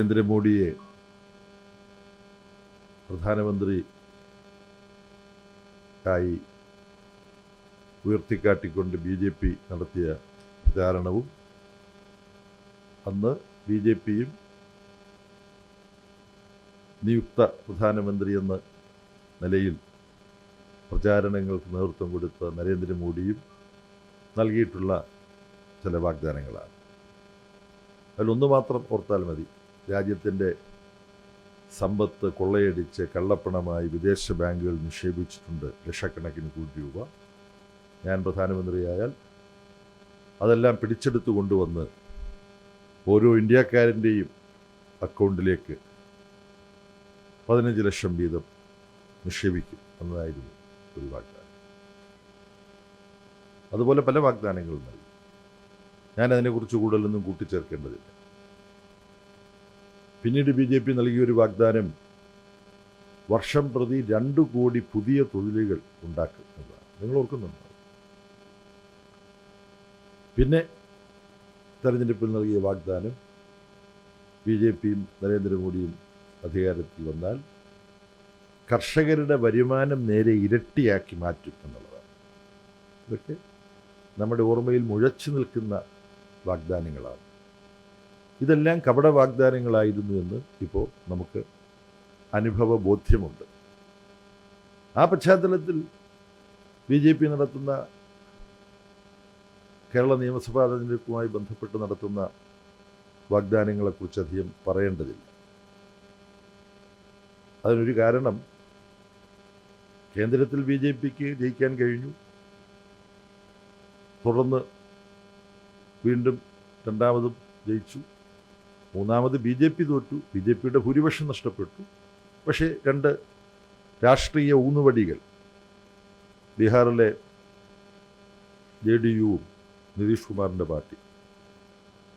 നരേന്ദ്രമോദിയെ പ്രധാനമന്ത്രി ആയി ഉയർത്തിക്കാട്ടിക്കൊണ്ട് BJP നടത്തിയ പ്രചാരണവും അന്ന് BJPയും നിയുക്ത പ്രധാനമന്ത്രി എന്ന നിലയിൽ പ്രചാരണങ്ങൾക്ക് നേതൃത്വം കൊടുത്ത നരേന്ദ്രമോദിയും നൽകിയിട്ടുള്ള ചില വാഗ്ദാനങ്ങളാണ്. അതിലൊന്ന് മാത്രം ഓർത്താൽ മതി. രാജ്യത്തിൻ്റെ സമ്പത്ത് കൊള്ളയടിച്ച് കള്ളപ്പണമായി വിദേശ ബാങ്കുകൾ നിക്ഷേപിച്ചിട്ടുണ്ട് ലക്ഷക്കണക്കിന് കോടി രൂപ. ഞാൻ പ്രധാനമന്ത്രിയായാൽ അതെല്ലാം പിടിച്ചെടുത്തു കൊണ്ടുവന്ന് ഓരോ ഇന്ത്യക്കാരൻ്റെയും അക്കൗണ്ടിലേക്ക് 15 ലക്ഷം വീതം നിക്ഷേപിക്കും എന്നതായിരുന്നു ഒരു വാഗ്ദാനം. അതുപോലെ പല വാഗ്ദാനങ്ങളും നൽകി. ഞാനതിനെക്കുറിച്ച് കൂടുതലൊന്നും കൂട്ടിച്ചേർക്കേണ്ടതില്ല. പിന്നീട് BJP നൽകിയൊരു വാഗ്ദാനം വർഷം പ്രതി 2 കോടി പുതിയ തൊഴിലുകൾ ഉണ്ടാക്കും എന്നതാണ്. നിങ്ങൾ ഓർക്കുന്നുണ്ടോ? പിന്നെ തെരഞ്ഞെടുപ്പിൽ നൽകിയ വാഗ്ദാനം BJPയും നരേന്ദ്രമോദിയും അധികാരത്തിൽ വന്നാൽ കർഷകരുടെ വരുമാനം നേരെ ഇരട്ടിയാക്കി മാറ്റും എന്നുള്ളതാണ്. ഇതൊക്കെ നമ്മുടെ ഓർമ്മയിൽ മുഴച്ചു നിൽക്കുന്ന വാഗ്ദാനങ്ങളാണ്. ഇതെല്ലാം കപട വാഗ്ദാനങ്ങളായിരുന്നു എന്ന് ഇപ്പോൾ നമുക്ക് അനുഭവ ബോധ്യമുണ്ട്. ആ പശ്ചാത്തലത്തിൽ BJP നടത്തുന്ന കേരള നിയമസഭാ തെരഞ്ഞെടുപ്പുമായി ബന്ധപ്പെട്ട് നടത്തുന്ന വാഗ്ദാനങ്ങളെക്കുറിച്ച് അധികം പറയേണ്ടതില്ല. അതിനൊരു കാരണം, കേന്ദ്രത്തിൽ BJPക്ക് ജയിക്കാൻ കഴിഞ്ഞു. തുടർന്ന് വീണ്ടും രണ്ടാമതും ജയിച്ചു. മൂന്നാമത് BJP തോറ്റു. BJPയുടെ ഭൂരിപക്ഷം നഷ്ടപ്പെട്ടു. പക്ഷേ 2 രാഷ്ട്രീയ ഊന്നുവടികൾ, ബീഹാറിലെ JDUവും നിതീഷ് കുമാറിൻ്റെ പാർട്ടി,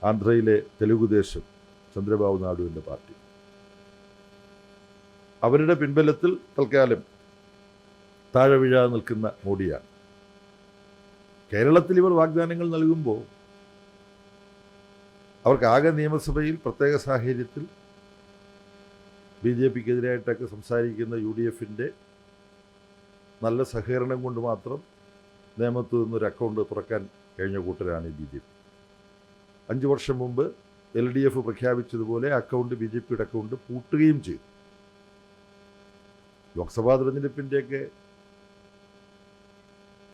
ആന്ധ്രയിലെ തെലുഗുദേശം ചന്ദ്രബാബു നായിഡുവിൻ്റെ പാർട്ടി, അവരുടെ പിൻബലത്തിൽ തൽക്കാലം താഴെ വീഴാതെ നിൽക്കുന്ന മോഡിയാണ്. കേരളത്തിൽ ഇവർ വാഗ്ദാനങ്ങൾ നൽകുമ്പോൾ അവർക്കാകെ നിയമസഭയിൽ പ്രത്യേക സാഹചര്യത്തിൽ BJPക്കെതിരായിട്ടൊക്കെ സംസാരിക്കുന്ന UDFൻ്റെ നല്ല സഹകരണം കൊണ്ട് മാത്രം നിയമത്തിൽ നിന്നൊരു അക്കൗണ്ട് തുറക്കാൻ കഴിഞ്ഞ കൂട്ടരാണ് ഈ BJP. 5 വർഷം മുമ്പ് LDF പ്രഖ്യാപിച്ചതുപോലെ അക്കൗണ്ട് BJPയുടെ അക്കൗണ്ട് പൂട്ടുകയും ചെയ്തു. ലോക്സഭാ തെരഞ്ഞെടുപ്പിൻ്റെയൊക്കെ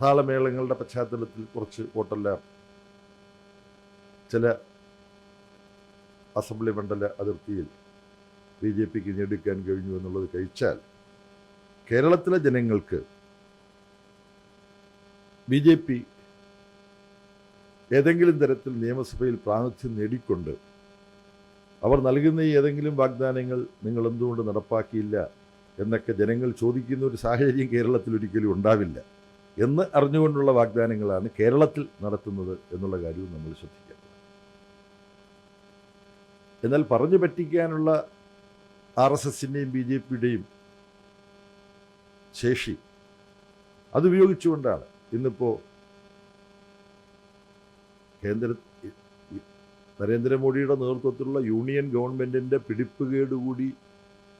താളമേളങ്ങളുടെ പശ്ചാത്തലത്തിൽ കുറച്ച് വോട്ടെല്ലാം ചില അസംബ്ലി മണ്ഡല അതിർത്തിയിൽ BJPക്ക് നേടിക്കാൻ കഴിഞ്ഞു എന്നുള്ളത് കഴിച്ചാൽ കേരളത്തിലെ ജനങ്ങൾക്ക് BJP ഏതെങ്കിലും തരത്തിൽ നിയമസഭയിൽ പ്രാതിനിധ്യം നേടിക്കൊണ്ട് അവർ നൽകുന്ന ഈ ഏതെങ്കിലും വാഗ്ദാനങ്ങൾ നിങ്ങൾ എന്തുകൊണ്ട് നടപ്പാക്കിയില്ല എന്നൊക്കെ ജനങ്ങൾ ചോദിക്കുന്ന ഒരു സാഹചര്യം കേരളത്തിൽ ഒരിക്കലും ഉണ്ടാവില്ല എന്ന് അറിഞ്ഞുകൊണ്ടുള്ള വാഗ്ദാനങ്ങളാണ് കേരളത്തിൽ നടത്തുന്നത് എന്നുള്ള കാര്യവും നമ്മൾ ശ്രദ്ധിക്കണം. എന്നാൽ പറഞ്ഞു പറ്റിക്കാനുള്ള RSSൻ്റെയും BJPയുടെയും ശേഷി അതുപയോഗിച്ചുകൊണ്ടാണ് ഇന്നിപ്പോൾ നരേന്ദ്രമോദിയുടെ നേതൃത്വത്തിലുള്ള യൂണിയൻ ഗവൺമെൻറ്റിൻ്റെ പിടിപ്പുകേടുകൂടി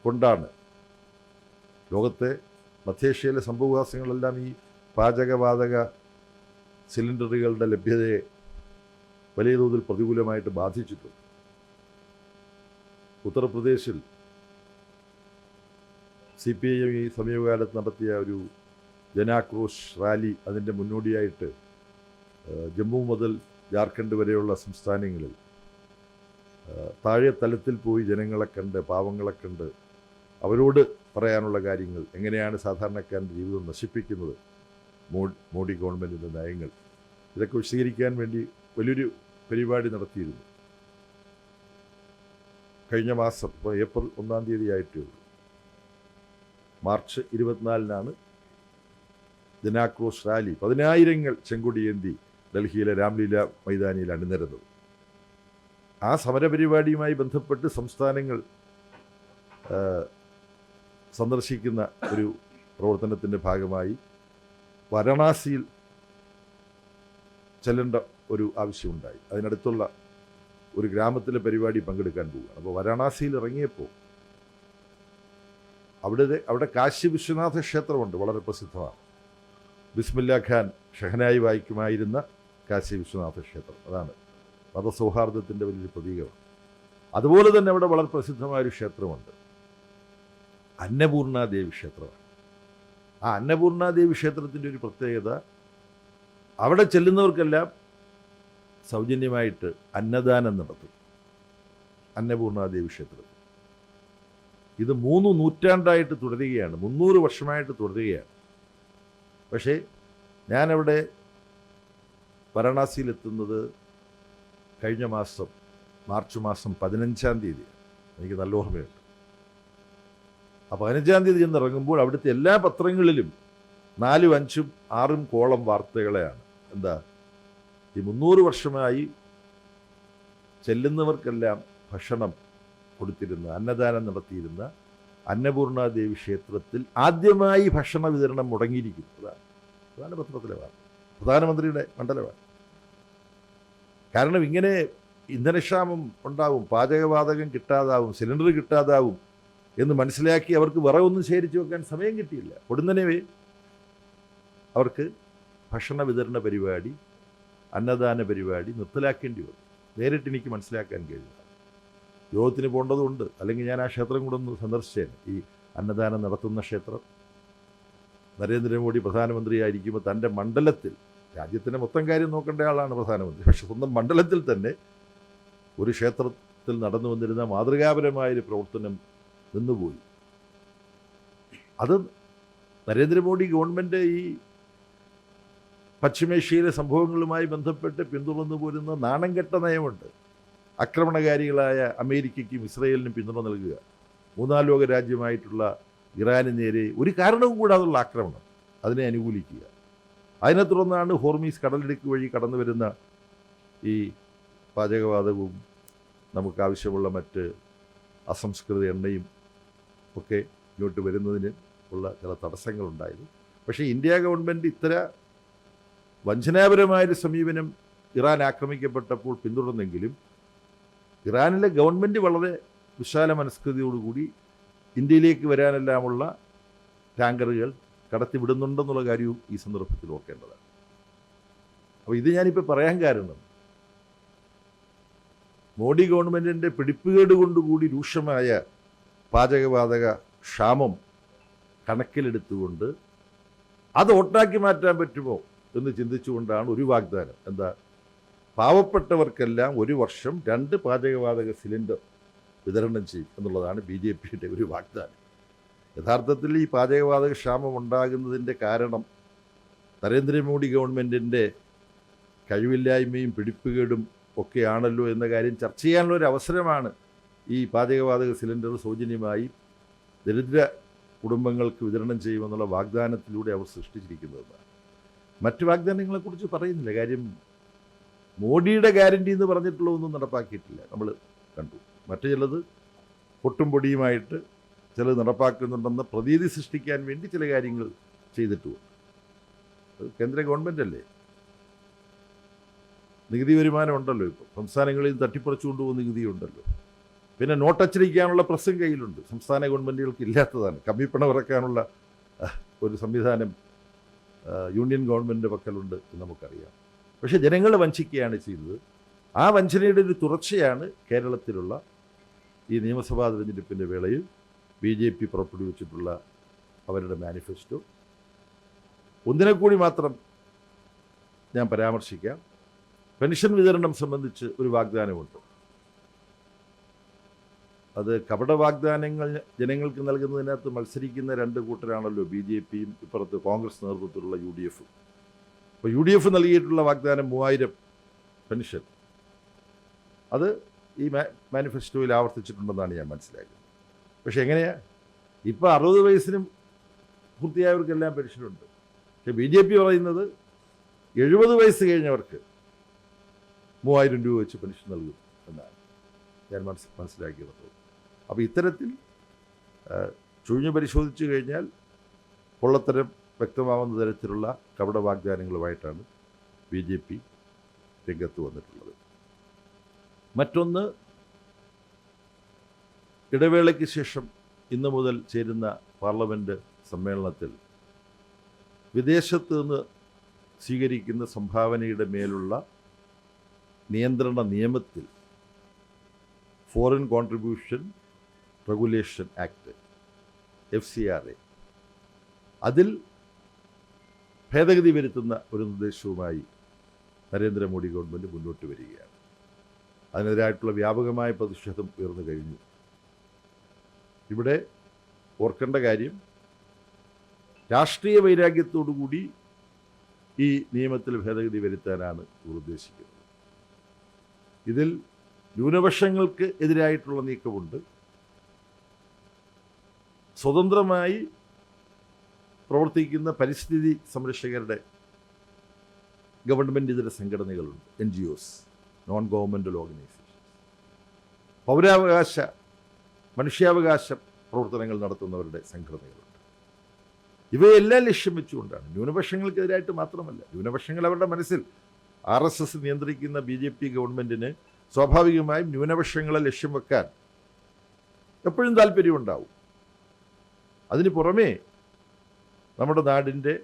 കൊണ്ടാണ് ലോകത്തെ മധ്യേഷ്യയിലെ സംഭവവികാസങ്ങളെല്ലാം ഈ പാചകവാതക സിലിണ്ടറുകളുടെ ലഭ്യതയെ വലിയ തോതിൽ പ്രതികൂലമായിട്ട് ബാധിച്ചിട്ടുണ്ട്. ഉത്തർപ്രദേശിൽ CPIM ഈ സമീപകാലത്ത് നടത്തിയ ഒരു ജനാക്രോശ് റാലി, അതിൻ്റെ മുന്നോടിയായിട്ട് ജമ്മു മുതൽ ജാർഖണ്ഡ് വരെയുള്ള സംസ്ഥാനങ്ങളിൽ താഴെ തലത്തിൽ പോയി ജനങ്ങളെ കണ്ട്, പാവങ്ങളെ കണ്ട് അവരോട് പറയാനുള്ള കാര്യങ്ങൾ, എങ്ങനെയാണ് സാധാരണക്കാരൻ്റെ ജീവിതം നശിപ്പിക്കുന്നത് മോഡി ഗവൺമെൻറ്റിൻ്റെ നയങ്ങൾ, ഇതൊക്കെ വിശദീകരിക്കാൻ വേണ്ടി വലിയൊരു പരിപാടി നടത്തിയിരുന്നു. കഴിഞ്ഞ മാസം, ഇപ്പോൾ ഏപ്രിൽ 1-ാം തീയതി ആയിട്ടേ ഉള്ളൂ, മാർച്ച് 24-നാണ് ജനാക്രോശ് റാലി 10,000 ചെങ്കൊടിയേന്തി ഡൽഹിയിലെ രാംലീല മൈതാനിയിൽ അണിനിരന്നത്. ആ സമരപരിപാടിയുമായി ബന്ധപ്പെട്ട് സംസ്ഥാനങ്ങൾ സന്ദർശിക്കുന്ന ഒരു പ്രവർത്തനത്തിൻ്റെ ഭാഗമായി വാരണാസിയിൽ ചെല്ലേണ്ട ഒരു ആവശ്യമുണ്ടായി. അതിനടുത്തുള്ള ഒരു ഗ്രാമത്തിലെ പരിപാടി പങ്കെടുക്കാൻ പോവുകയാണ്. അപ്പോൾ വാരണാസിയിൽ ഇറങ്ങിയപ്പോൾ അവിടെ കാശി വിശ്വനാഥ ക്ഷേത്രമുണ്ട്, വളരെ പ്രസിദ്ധമാണ്. ബിസ്മില്ല ഖാൻ ഷഹനായി വായിക്കുമായിരുന്ന കാശി വിശ്വനാഥ ക്ഷേത്രം, അതാണ് മതസൗഹാർദ്ദത്തിൻ്റെ വലിയൊരു പ്രതീകമാണ്. അതുപോലെ തന്നെ അവിടെ വളരെ പ്രസിദ്ധമായൊരു ക്ഷേത്രമുണ്ട്, അന്നപൂർണാദേവി ക്ഷേത്രമാണ്. ആ അന്നപൂർണാദേവി ക്ഷേത്രത്തിൻ്റെ ഒരു പ്രത്യേകത, അവിടെ ചെല്ലുന്നവർക്കെല്ലാം സൗജന്യമായിട്ട് അന്നദാനം നടത്തും. അന്നപൂർണാദേവി ക്ഷേത്രത്തിൽ ഇത് 3 നൂറ്റാണ്ടായിട്ട് തുടരുകയാണ്, 300 വർഷമായിട്ട് തുടരുകയാണ്. പക്ഷേ ഞാനവിടെ വാരണാസിയിലെത്തുന്നത് കഴിഞ്ഞ മാസം മാർച്ച് മാസം 15-ാം തീയതി, എനിക്ക് നല്ല ഓർമ്മയുണ്ട്. ആ 15-ാം തീയതി ചെന്നിറങ്ങുമ്പോൾ അവിടുത്തെ എല്ലാ പത്രങ്ങളിലും 4, 5, 6 കോളം വാർത്തകളെയാണ്. എന്താ, ഈ 300 വർഷമായി ചെല്ലുന്നവർക്കെല്ലാം ഭക്ഷണം കൊടുത്തിരുന്ന, അന്നദാനം നടത്തിയിരുന്ന അന്നപൂർണാദേവി ക്ഷേത്രത്തിൽ ആദ്യമായി ഭക്ഷണ വിതരണം മുടങ്ങിയിരിക്കുന്നു. അതാണ് പത്രത്തിലെ വാർത്ത, പ്രധാനമന്ത്രിയുടെ മണ്ഡലമാണ്. കാരണം ഇങ്ങനെ ഇന്ധനക്ഷാമം ഉണ്ടാവും, പാചകവാതകം കിട്ടാതാവും, സിലിണ്ടർ കിട്ടാതാവും എന്ന് മനസ്സിലാക്കി അവർക്ക് വിറകൊന്നും ശേഖരിച്ചു വെക്കാൻ സമയം കിട്ടിയില്ല. പൊടുന്നനവേ അവർക്ക് ഭക്ഷണ വിതരണ പരിപാടി, അന്നദാന പരിപാടി നിർത്തലാക്കേണ്ടി വന്നു. നേരിട്ട് എനിക്ക് മനസ്സിലാക്കാൻ കഴിയില്ല. യോഗത്തിന് പോകേണ്ടതുണ്ട്, അല്ലെങ്കിൽ ഞാൻ ആ ക്ഷേത്രം കൂടെ ഒന്ന് സന്ദർശിച്ചേനെ. ഈ അന്നദാനം നടത്തുന്ന ക്ഷേത്രം, നരേന്ദ്രമോദി പ്രധാനമന്ത്രിയായിരിക്കുമ്പോൾ തൻ്റെ മണ്ഡലത്തിൽ, രാജ്യത്തിൻ്റെ മൊത്തം കാര്യം നോക്കേണ്ട ആളാണ് പ്രധാനമന്ത്രി, പക്ഷെ സ്വന്തം മണ്ഡലത്തിൽ തന്നെ ഒരു ക്ഷേത്രത്തിൽ നടന്നു വന്നിരുന്ന മാതൃകാപരമായൊരു പ്രവർത്തനം നിന്നുപോയി. അത് നരേന്ദ്രമോദി ഗവൺമെൻറ് ഈ പശ്ചിമേഷ്യയിലെ സംഭവങ്ങളുമായി ബന്ധപ്പെട്ട് പിന്തുടർന്നു പോരുന്ന നാണംകെട്ട നയമുണ്ട്. ആക്രമണകാരികളായ അമേരിക്കയ്ക്കും ഇസ്രയേലിനും പിന്തുണ നൽകുക, 3-ാം ലോക രാജ്യമായിട്ടുള്ള ഇറാന് നേരെ ഒരു കാരണവും കൂടാതുള്ള ആക്രമണം, അതിനെ അനുകൂലിക്കുക. അതിനെ തുടർന്നാണ് ഹോർമീസ് കടലിടുക്ക് വഴി കടന്നു വരുന്ന ഈ പാചകവാതകവും നമുക്കാവശ്യമുള്ള മറ്റ് അസംസ്കൃത എണ്ണയും ഒക്കെ ഇങ്ങോട്ട് വരുന്നതിന് ഉള്ള ചില തടസ്സങ്ങളുണ്ടായത്. പക്ഷേ ഇന്ത്യ ഗവൺമെൻറ് ഇത്തരം വഞ്ചനാപരമായൊരു സമീപനം ഇറാൻ ആക്രമിക്കപ്പെട്ടപ്പോൾ പിന്തുടർന്നെങ്കിലും ഇറാനിലെ ഗവൺമെൻറ് വളരെ വിശാല മനസ്കൃതിയോടുകൂടി ഇന്ത്യയിലേക്ക് വരാനെല്ലാമുള്ള ടാങ്കറുകൾ കടത്തിവിടുന്നുണ്ടെന്നുള്ള കാര്യവും ഈ സന്ദർഭത്തിൽ ഓർക്കേണ്ടതാണ്. അപ്പോൾ ഇത് ഞാനിപ്പോൾ പറയാൻ കാരണം, മോഡി ഗവൺമെൻറ്റിൻ്റെ പിടിപ്പുകേട് കൊണ്ടുകൂടി രൂക്ഷമായ പാചകവാതക ക്ഷാമം കണക്കിലെടുത്തുകൊണ്ട് അത് ഒട്ടാക്കി മാറ്റാൻ പറ്റുമോ എന്ന് ചിന്തിച്ചുകൊണ്ടാണ് ഒരു വാഗ്ദാനം. എന്താ, പാവപ്പെട്ടവർക്കെല്ലാം 1 വർഷം 2 പാചകവാതക സിലിണ്ടർ വിതരണം ചെയ്യും എന്നുള്ളതാണ് BJPയുടെ ഒരു വാഗ്ദാനം. യഥാർത്ഥത്തിൽ ഈ പാചകവാതക ക്ഷാമം ഉണ്ടാകുന്നതിൻ്റെ കാരണം നരേന്ദ്രമോദി ഗവൺമെൻറ്റിൻ്റെ കഴിവില്ലായ്മയും പിടിപ്പുകേടും ഒക്കെയാണല്ലോ എന്ന കാര്യം ചർച്ച ചെയ്യാനുള്ള ഒരു അവസരമാണ് ഈ പാചകവാതക സിലിണ്ടർ സൗജന്യമായി ദരിദ്ര കുടുംബങ്ങൾക്ക് വിതരണം ചെയ്യുമെന്നുള്ള വാഗ്ദാനത്തിലൂടെ അവർ സൃഷ്ടിച്ചിരിക്കുന്നതാണ്. മറ്റ് വാഗ്ദാനങ്ങളെക്കുറിച്ച് പറയുന്നില്ല. കാര്യം മോഡിയുടെ ഗ്യാരണ്ടി എന്ന് പറഞ്ഞിട്ടുള്ളതൊന്നും നടപ്പാക്കിയിട്ടില്ല, നമ്മൾ കണ്ടു. മറ്റു ചിലത് പൊട്ടും പൊടിയുമായിട്ട് ചിലത് നടപ്പാക്കുന്നുണ്ടെന്ന പ്രതീതി സൃഷ്ടിക്കാൻ വേണ്ടി ചില കാര്യങ്ങൾ ചെയ്തിട്ടുമുണ്ട്. അത് കേന്ദ്ര ഗവൺമെൻറ് അല്ലേ, നികുതി വരുമാനം ഉണ്ടല്ലോ, ഇപ്പോൾ സംസ്ഥാനങ്ങളിൽ തട്ടിപ്പറിച്ചു കൊണ്ടുപോകുന്ന നികുതിയുണ്ടല്ലോ. പിന്നെ നോട്ടച്ചടിക്കാനുള്ള പ്രസ്സും കയ്യിലുണ്ട്, സംസ്ഥാന ഗവൺമെൻറ്റുകൾക്ക് ഇല്ലാത്തതാണ്. കമ്മിപ്പണം ഇറക്കാനുള്ള ഒരു സംവിധാനം യൂണിയൻ ഗവൺമെൻറ്റിൻ്റെ പക്കലുണ്ട് എന്ന് നമുക്കറിയാം. പക്ഷേ ജനങ്ങളെ വഞ്ചിക്കുകയാണ് ചെയ്തത്. ആ വഞ്ചനയുടെ ഒരു തുടർച്ചയാണ് കേരളത്തിലുള്ള ഈ നിയമസഭാ തെരഞ്ഞെടുപ്പിൻ്റെ വേളയിൽ BJP പുറപ്പെടുവിച്ചിട്ടുള്ള അവരുടെ മാനിഫെസ്റ്റോ. ഒന്നിനെ കൂടി മാത്രം ഞാൻ പരാമർശിക്കാം. പെൻഷൻ വിതരണം സംബന്ധിച്ച് ഒരു വാഗ്ദാനമുണ്ട്. അത് കപട വാഗ്ദാനങ്ങൾ ജനങ്ങൾക്ക് നൽകുന്നതിനകത്ത് മത്സരിക്കുന്ന 2 കൂട്ടരാണല്ലോ BJPയും ഇപ്പുറത്ത് കോൺഗ്രസ് നേതൃത്വത്തിലുള്ള UDF. അപ്പോൾ UDF നൽകിയിട്ടുള്ള വാഗ്ദാനം 3000 പെൻഷൻ, അത് ഈ മാനിഫെസ്റ്റോയിൽ ആവർത്തിച്ചിട്ടുണ്ടെന്നാണ് ഞാൻ മനസ്സിലാക്കുന്നത്. പക്ഷെ എങ്ങനെയാണ്, ഇപ്പോൾ 60 വയസ്സിനും പൂർത്തിയായവർക്കെല്ലാം പെൻഷനുണ്ട്. പക്ഷെ BJP പറയുന്നത് 70 വയസ്സ് കഴിഞ്ഞവർക്ക് 3000 രൂപ വെച്ച് പെൻഷൻ നൽകും എന്നാണ് ഞാൻ മനസ്സിലാക്കിയത്. അപ്പോൾ ഇത്തരത്തിൽ ചുഴിഞ്ഞു പരിശോധിച്ചു കഴിഞ്ഞാൽ പൊള്ളത്തരം വ്യക്തമാവുന്ന തരത്തിലുള്ള കപട വാഗ്ദാനങ്ങളുമായിട്ടാണ് BJP രംഗത്ത് വന്നിട്ടുള്ളത്. മറ്റൊന്ന്, ഇടവേളയ്ക്ക് ശേഷം ഇന്ന് മുതൽ ചേരുന്ന പാർലമെൻറ്റ് സമ്മേളനത്തിൽ വിദേശത്ത് നിന്ന് സ്വീകരിക്കുന്ന സംഭാവനയുടെ മേലുള്ള നിയന്ത്രണ നിയമത്തിൽ foreign contribution regulation act FCRA അതിൽ ഭേദഗതി വരുത്തുന്ന ഒരു നിർദ്ദേശവുമായി നരേന്ദ്രമോദി ഗവൺമെൻറ് മുന്നോട്ട് വരികയാണ്. അതിനെതിരായിട്ടുള്ള വ്യാപകമായ പ്രതിഷേധം ഉയർന്നു കഴിഞ്ഞു. ഇവിടെ ഓർക്കേണ്ട കാര്യം, രാഷ്ട്രീയ വൈരാഗ്യത്തോടുകൂടി ഈ നിയമത്തിൽ ഭേദഗതി വരുത്താനാണ് ഇവർ ഉദ്ദേശിക്കുന്നത്. ഇതിൽ ന്യൂനപക്ഷങ്ങൾക്ക് എതിരായിട്ടുള്ള നീക്കമുണ്ട്. സ്വതന്ത്രമായി പ്രവർത്തിക്കുന്ന പരിസ്ഥിതി സംരക്ഷകരുടെ ഗവൺമെൻറ് ഇതര സംഘടനകളുണ്ട്, NGOs, നോൺ ഗവൺമെൻറ്റൽ ഓർഗനൈസേഷൻസ്. പൗരാവകാശ മനുഷ്യാവകാശ പ്രവർത്തനങ്ങൾ നടത്തുന്നവരുടെ സംഘടനകളുണ്ട്. ഇവയെല്ലാം ലക്ഷ്യം വെച്ചുകൊണ്ടാണ്, ന്യൂനപക്ഷങ്ങൾക്കെതിരായിട്ട് മാത്രമല്ല. ന്യൂനപക്ഷങ്ങൾ അവരുടെ മനസ്സിൽ RSS നിയന്ത്രിക്കുന്ന BJP ഗവൺമെൻറ്റിന് സ്വാഭാവികമായും ന്യൂനപക്ഷങ്ങളെ ലക്ഷ്യം വെക്കാൻ എപ്പോഴും താല്പര്യമുണ്ടാവും. അതിന് പുറമേ നമ്മുടെ നാടിൻ്റെ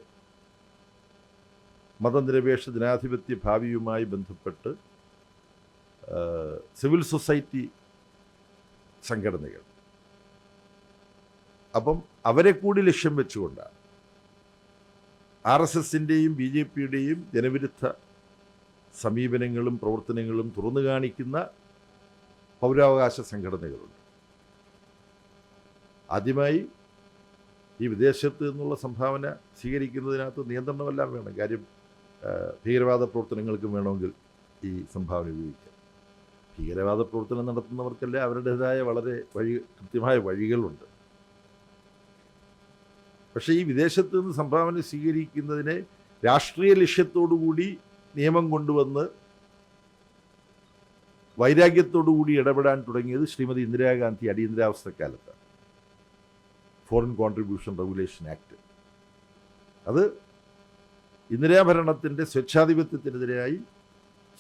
മതനിരപേക്ഷ ജനാധിപത്യ ഭാവിയുമായി ബന്ധപ്പെട്ട് സിവിൽ സൊസൈറ്റി സംഘടനകൾ, അപ്പം അവരെ കൂടി ലക്ഷ്യം വെച്ചുകൊണ്ടാണ് RSSൻ്റെയും BJPയുടെയും ജനവിരുദ്ധ സമീപനങ്ങളും പ്രവർത്തനങ്ങളും തുറന്നു കാണിക്കുന്ന പൗരാവകാശ സംഘടനകളുണ്ട്. ആദ്യമായി ഈ വിദേശത്ത് നിന്നുള്ള സംഭാവന സ്വീകരിക്കുന്നതിനകത്ത് നിയന്ത്രണമെല്ലാം വേണം. കാര്യം ഭീകരവാദ പ്രവർത്തനങ്ങൾക്കും വേണമെങ്കിൽ ഈ സംഭാവന ഉപയോഗിക്കാം. ഭീകരവാദ പ്രവർത്തനം നടത്തുന്നവർക്കല്ലേ അവരുടേതായ വളരെ കൃത്യമായ വഴികളുണ്ട്. പക്ഷേ ഈ വിദേശത്ത് നിന്ന് സംഭാവന സ്വീകരിക്കുന്നതിനെ രാഷ്ട്രീയ ലക്ഷ്യത്തോടുകൂടി നിയമം കൊണ്ടുവന്ന് വൈരാഗ്യത്തോടുകൂടി ഇടപെടാൻ തുടങ്ങിയത് ശ്രീമതി ഇന്ദിരാഗാന്ധി അടിയന്തരാവസ്ഥക്കാലത്താണ്. ഫോറിൻ കോൺട്രിബ്യൂഷൻ റെഗുലേഷൻ ആക്ട് അത് ഇന്ദിരാഭരണത്തിൻ്റെ സ്വേച്ഛാധിപത്യത്തിനെതിരായി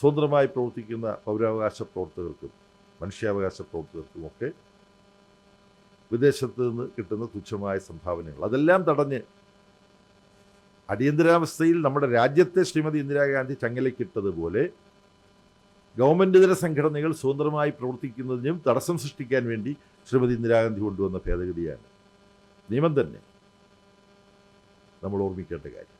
സ്വതന്ത്രമായി പ്രവർത്തിക്കുന്ന പൗരാവകാശ പ്രവർത്തകർക്കും മനുഷ്യാവകാശ പ്രവർത്തകർക്കുമൊക്കെ വിദേശത്ത് നിന്ന് കിട്ടുന്ന തുച്ഛമായ സംഭാവനകൾ അതെല്ലാം തടഞ്ഞ് അടിയന്തരാവസ്ഥയിൽ നമ്മുടെ രാജ്യത്തെ ശ്രീമതി ഇന്ദിരാഗാന്ധി ചങ്ങലയ്ക്കിട്ടതുപോലെ ഗവൺമെൻറ് ഇതര സംഘടനകൾ സ്വതന്ത്രമായി പ്രവർത്തിക്കുന്നതിനും തടസ്സം സൃഷ്ടിക്കാൻ വേണ്ടി ശ്രീമതി ഇന്ദിരാഗാന്ധി കൊണ്ടുവന്ന ഭേദഗതിയാണ് നിയമം തന്നെ. നമ്മൾ ഓർമ്മിക്കേണ്ട കാര്യം.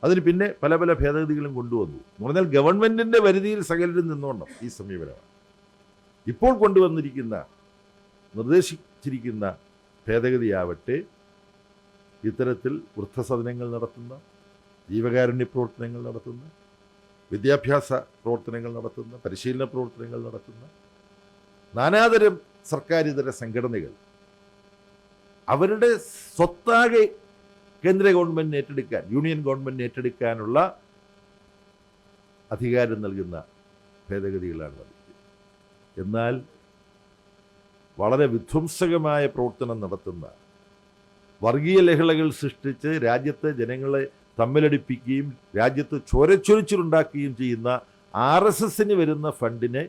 അതിന് പിന്നെ പല പല ഭേദഗതികളും കൊണ്ടുവന്നു എന്ന് പറഞ്ഞാൽ ഗവൺമെൻറ്റിൻ്റെ പരിധിയിൽ സകലരും നിന്നോണം ഈ സമീപനമാണ്. ഇപ്പോൾ കൊണ്ടുവന്നിരിക്കുന്ന നിർദ്ദേശിച്ചിരിക്കുന്ന ഭേദഗതിയാവട്ടെ ഇത്തരത്തിൽ വൃദ്ധസദനങ്ങൾ നടത്തുന്ന, ജീവകാരുണ്യ പ്രവർത്തനങ്ങൾ നടത്തുന്ന, വിദ്യാഭ്യാസ പ്രവർത്തനങ്ങൾ നടത്തുന്ന, പരിശീലന പ്രവർത്തനങ്ങൾ നടത്തുന്ന നാനാതരം സർക്കാരിതര സംഘടനകൾ അവരുടെ സ്വത്താകെ കേന്ദ്ര ഗവൺമെൻറ് ഏറ്റെടുക്കാൻ, യൂണിയൻ ഗവൺമെൻറ് ഏറ്റെടുക്കാനുള്ള അധികാരം നൽകുന്ന ഭേദഗതികളാണ് നടത്തിയത്. എന്നാൽ വളരെ വിധ്വംസകമായ പ്രവർത്തനം നടത്തുന്ന, വർഗീയ ലഹളകൾ സൃഷ്ടിച്ച് രാജ്യത്തെ ജനങ്ങളെ തമ്മിലടിപ്പിക്കുകയും രാജ്യത്ത് ചോരച്ചൊരിച്ചിലുണ്ടാക്കുകയും ചെയ്യുന്ന RSSന് വരുന്ന ഫണ്ടിന്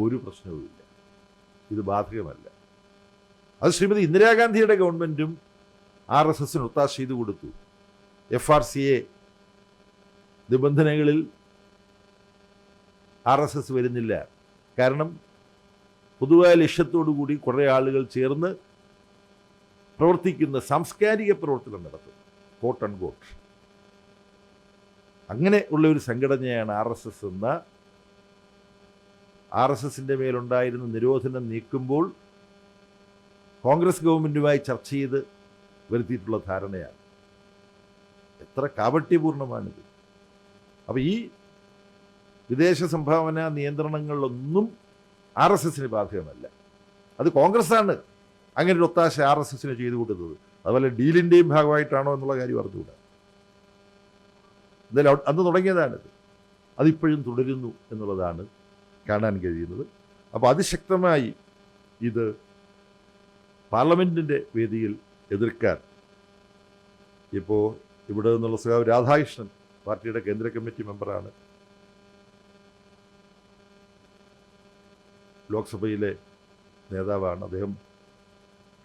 ഒരു പ്രശ്നവുമില്ല. ഇത് ബാധകമല്ല. അത് ശ്രീമതി ഇന്ദിരാഗാന്ധിയുടെ ഗവൺമെൻറ്റും RSSന് ഒത്താശ ചെയ്തു കൊടുത്തു. FRCA നിബന്ധനകളിൽ RSS വരുന്നില്ല. കാരണം പൊതുവായ ലക്ഷ്യത്തോടു കൂടി കുറേ ആളുകൾ ചേർന്ന് പ്രവർത്തിക്കുന്ന സാംസ്കാരിക പ്രവർത്തനം നടത്തും, കോട്ട് ആൻഡ് കോട്ട്. അങ്ങനെ ഉള്ള ഒരു സംഘടനയാണ് RSS എന്ന RSSൻ്റെ മേലുണ്ടായിരുന്ന നിരോധനം നീക്കുമ്പോൾ കോൺഗ്രസ് ഗവൺമെൻറ്റുമായി ചർച്ച ചെയ്ത് വരുത്തിയിട്ടുള്ള ധാരണയാണ്. എത്ര കാപട്യപൂർണമാണിത്. അപ്പോൾ ഈ വിദേശ സംഭാവന നിയന്ത്രണങ്ങളിലൊന്നും RSSന് ബാധകമല്ല. അത് കോൺഗ്രസ്സാണ് അങ്ങനെ ഒരു ഒത്താശ RSSന് ചെയ്തു കൊടുത്തത്. അതുപോലെ ഡീലിൻ്റെയും ഭാഗമായിട്ടാണോ എന്നുള്ള കാര്യം അറിഞ്ഞുകൂടാ. എന്തായാലും അന്ന് തുടങ്ങിയതാണിത്. അതിപ്പോഴും തുടരുന്നു എന്നുള്ളതാണ് കാണാൻ കഴിയുന്നത്. അപ്പോൾ അതിശക്തമായി ഇത് പാർലമെൻറ്റിൻ്റെ വേദിയിൽ എതിർക്കാൻ ഇപ്പോൾ ഇവിടെ നിന്നുള്ള സഖാവ് രാധാകൃഷ്ണൻ പാർട്ടിയുടെ കേന്ദ്ര കമ്മിറ്റി മെമ്പറാണ്. ലോക്സഭയിലെ നേതാവാണ്. അദ്ദേഹം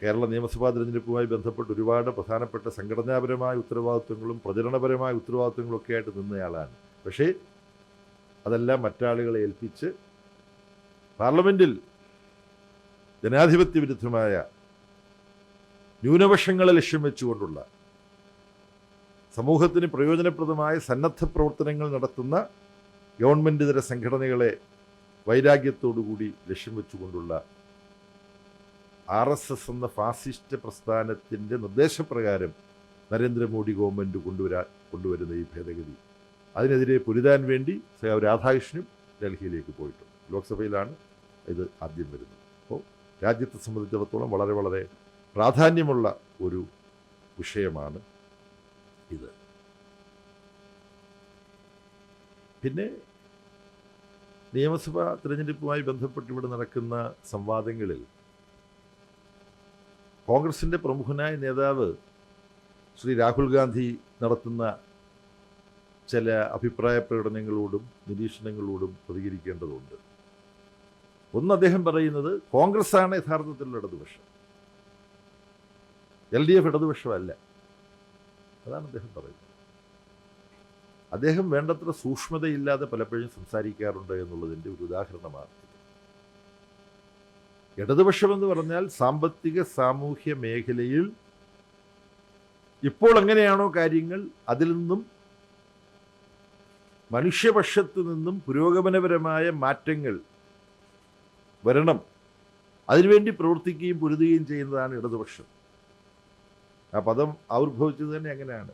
കേരള നിയമസഭാ തിരഞ്ഞെടുപ്പുമായി ബന്ധപ്പെട്ട് ഒരുപാട് പ്രധാനപ്പെട്ട സംഘടനാപരമായ ഉത്തരവാദിത്വങ്ങളും പ്രചരണപരമായ ഉത്തരവാദിത്വങ്ങളും ഒക്കെ ആയിട്ട് നിന്നയാളാണ്. പക്ഷേ അതെല്ലാം മറ്റാളുകളെ ഏൽപ്പിച്ച് പാർലമെൻറ്റിൽ ജനാധിപത്യ വിരുദ്ധമായ ന്യൂനപക്ഷങ്ങളെ ലക്ഷ്യം വെച്ചുകൊണ്ടുള്ള സമൂഹത്തിന് പ്രയോജനപ്രദമായ സന്നദ്ധ പ്രവർത്തനങ്ങൾ നടത്തുന്ന ഗവൺമെൻറ് ഇതര സംഘടനകളെ വൈരാഗ്യത്തോടുകൂടി ലക്ഷ്യം വെച്ചുകൊണ്ടുള്ള RSS എന്ന ഫാസിസ്റ്റ് പ്രസ്ഥാനത്തിൻ്റെ നിർദ്ദേശപ്രകാരം നരേന്ദ്രമോദി ഗവൺമെൻറ് കൊണ്ടുവരുന്ന ഈ ഭേദഗതി, അതിനെതിരെ പൊരുതാൻ വേണ്ടി രാധാകൃഷ്ണനും ഡൽഹിയിലേക്ക് പോയിട്ടുണ്ട്. ലോക്സഭയിലാണ് ഇത് ആദ്യം വരുന്നത്. അപ്പോൾ രാജ്യത്തെ സംബന്ധിച്ചിടത്തോളം വളരെ വളരെ പ്രാധാന്യമുള്ള ഒരു വിഷയമാണ് ഇത്. പിന്നെ നിയമസഭാ തിരഞ്ഞെടുപ്പുമായി ബന്ധപ്പെട്ട് ഇവിടെ നടക്കുന്ന സംവാദങ്ങളിൽ കോൺഗ്രസിൻ്റെ പ്രമുഖനായ നേതാവ് ശ്രീ രാഹുൽ ഗാന്ധി നടത്തുന്ന ചില അഭിപ്രായ പ്രകടനങ്ങളോടും നിരീക്ഷണങ്ങളോടും പ്രതികരിക്കേണ്ടതുണ്ട്. ഒന്ന്, അദ്ദേഹം പറയുന്നത് കോൺഗ്രസ്സാണ് യഥാർത്ഥത്തിലുള്ള ഇടതുപക്ഷം, LDF ഇടതുപക്ഷമല്ല. അതാണ് അദ്ദേഹം പറയുന്നത്. അദ്ദേഹം വേണ്ടത്ര സൂക്ഷ്മതയില്ലാതെ പലപ്പോഴും സംസാരിക്കാറുണ്ട് എന്നുള്ളതിൻ്റെ ഒരു ഉദാഹരണമാണ്. ഇടതുപക്ഷമെന്ന് പറഞ്ഞാൽ സാമ്പത്തിക സാമൂഹ്യ മേഖലയിൽ ഇപ്പോൾ എങ്ങനെയാണോ കാര്യങ്ങൾ, അതിൽ നിന്നും മനുഷ്യപക്ഷത്തു നിന്നും പുരോഗമനപരമായ മാറ്റങ്ങൾ വരണം, അതിനുവേണ്ടി പ്രവർത്തിക്കുകയും പൊരുതുകയും ചെയ്യുന്നതാണ് ഇടതുപക്ഷം. ആ പദം ആവിർഭവിച്ചത് തന്നെ അങ്ങനെയാണ്.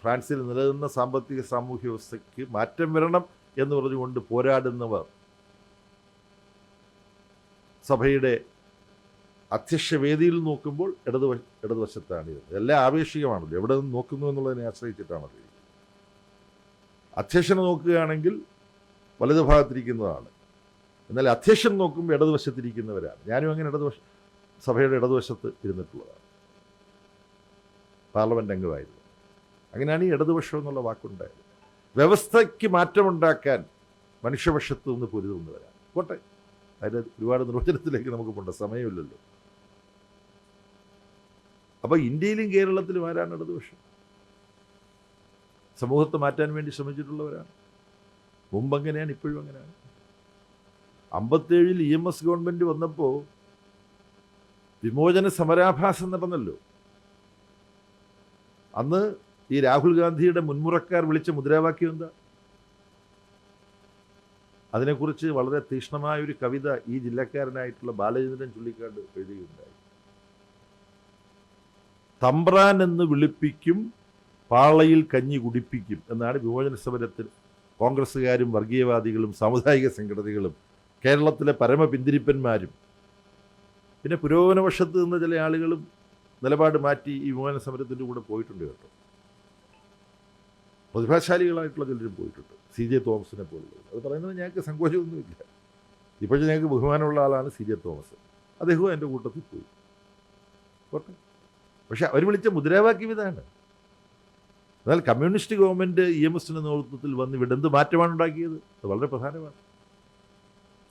ഫ്രാൻസിൽ നിലനിന്ന സാമ്പത്തിക സാമൂഹ്യ വ്യവസ്ഥയ്ക്ക് മാറ്റം വരണം എന്ന് പറഞ്ഞുകൊണ്ട് പോരാടുന്നവർ സഭയുടെ അധ്യക്ഷ വേദിയിൽ നോക്കുമ്പോൾ ഇടതുവശത്താണ് ഇത്. എല്ലാം ആവേശികമാണല്ലോ, എവിടെ നിന്ന് നോക്കുന്നു എന്നുള്ളതിനെ ആശ്രയിച്ചിട്ടാണല്ലോ. അധ്യക്ഷനെ നോക്കുകയാണെങ്കിൽ വലതുഭാഗത്തിരിക്കുന്നതാണ്, എന്നാൽ അധ്യക്ഷൻ നോക്കുമ്പോൾ ഇടതുവശത്തിരിക്കുന്നവരാണ്. ഞാനും അങ്ങനെ സഭയുടെ ഇടതുവശത്ത് ഇരുന്നിട്ടുള്ളതാണ്, പാർലമെൻറ്റ് അംഗമായിരുന്നു. അങ്ങനെയാണ് ഈ ഇടതുപക്ഷം എന്നുള്ള വാക്കുണ്ടായത്. വ്യവസ്ഥയ്ക്ക് മാറ്റമുണ്ടാക്കാൻ മനുഷ്യപക്ഷത്ത് നിന്ന് പൊരുതുന്നവരാണ്. പോട്ടെ, അതിൻ്റെ ഒരുപാട് നിർവചനത്തിലേക്ക് നമുക്ക് പോകേണ്ട സമയമില്ലല്ലോ. അപ്പോൾ ഇന്ത്യയിലും കേരളത്തിലും ആരാണ് ഇടതുപക്ഷം? സമൂഹത്തെ മാറ്റാൻ വേണ്ടി ശ്രമിച്ചിട്ടുള്ളവരാണ്. മുമ്പ് അങ്ങനെയാണ്, ഇപ്പോഴും അങ്ങനെയാണ്. 57 EMS ഗവൺമെൻറ് വന്നപ്പോൾ വിമോചന സമരാഭാസം നടന്നല്ലോ. അന്ന് ഈ രാഹുൽ ഗാന്ധിയുടെ മുൻമുറക്കാർ വിളിച്ച മുദ്രാവാക്യം എന്താ? അതിനെക്കുറിച്ച് വളരെ തീക്ഷ്ണമായ ഒരു കവിത ഈ ജില്ലക്കാരനായിട്ടുള്ള ബാലചന്ദ്രൻ ചുള്ളിക്കാട് എഴുതുകയുണ്ടായി. തമ്പ്രാൻ എന്ന് വിളിപ്പിക്കും, പാളയിൽ കഞ്ഞി കുടിപ്പിക്കും എന്നാണ് വിമോചന സമരത്തിൽ കോൺഗ്രസ്സുകാരും വർഗീയവാദികളും സാമുദായിക സംഘടനകളും കേരളത്തിലെ പരമപിന്തിരിപ്പന്മാരും പിന്നെ പുരോഗമനപക്ഷത്ത് നിന്ന് ചില ആളുകളും നിലപാട് മാറ്റി ഈ വിമോചന സമരത്തിൻ്റെ കൂടെ പോയിട്ടുണ്ട് കേട്ടോ. പ്രതിഭാശാലികളായിട്ടുള്ള ചിലരും പോയിട്ടുണ്ട്, CJ തോമസിനെ പോലുള്ളത്. അത് പറയുന്നത് ഞങ്ങൾക്ക് സങ്കോചമൊന്നുമില്ല. ഇപ്പോഴും ഞങ്ങൾക്ക് ബഹുമാനമുള്ള ആളാണ് CJ തോമസ്. അദ്ദേഹവും എൻ്റെ കൂട്ടത്തിൽ പോയി. പോട്ടെ, പക്ഷെ അവർ വിളിച്ച മുദ്രാവാക്യം ഇതാണ്. എന്നാൽ കമ്മ്യൂണിസ്റ്റ് ഗവൺമെൻറ് EMSൻ്റെ നേതൃത്വത്തിൽ വന്ന് ഇവിടെ എന്ത് മാറ്റമാണ് ഉണ്ടാക്കിയത്? അത് വളരെ പ്രധാനമാണ്.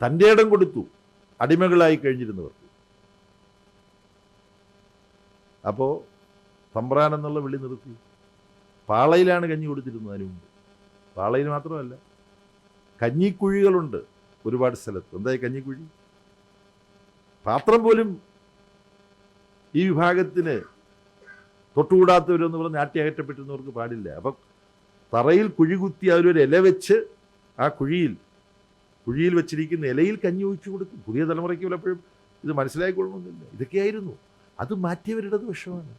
തൻ്റെ ഇടം കൊടുത്തു അടിമകളായി കഴിഞ്ഞിരുന്നവർക്ക്. അപ്പോൾ തമ്പ്രാൻ എന്നുള്ള വിളി നിർത്തി. പാളയിലാണ് കഞ്ഞി കൊടുത്തിരുന്നത്. അതിനു മുമ്പ് പാളയിൽ മാത്രമല്ല, കഞ്ഞിക്കുഴികളുണ്ട് ഒരുപാട് സ്ഥലത്ത്. എന്തായി കഞ്ഞിക്കുഴി? പാത്രം പോലും ഈ വിഭാഗത്തിന് തൊട്ടുകൂടാത്തവരെന്ന് പറഞ്ഞ് ആട്ടി അകറ്റപ്പെട്ടിരുന്നവർക്ക് പാടില്ല. അപ്പം തറയിൽ കുഴി കുത്തി അവരൊരു ഇല വെച്ച് ആ കുഴിയിൽ വെച്ചിരിക്കുന്ന ഇലയിൽ കഞ്ഞി ഒഴിച്ചു കൊടുക്കും. പുതിയ തലമുറയ്ക്ക് പലപ്പോഴും ഇത് മനസ്സിലായിക്കൊള്ളണമെന്നില്ല. ഇതൊക്കെയായിരുന്നു. അത് മാറ്റിയവരുടെ വിഷയമാണ്.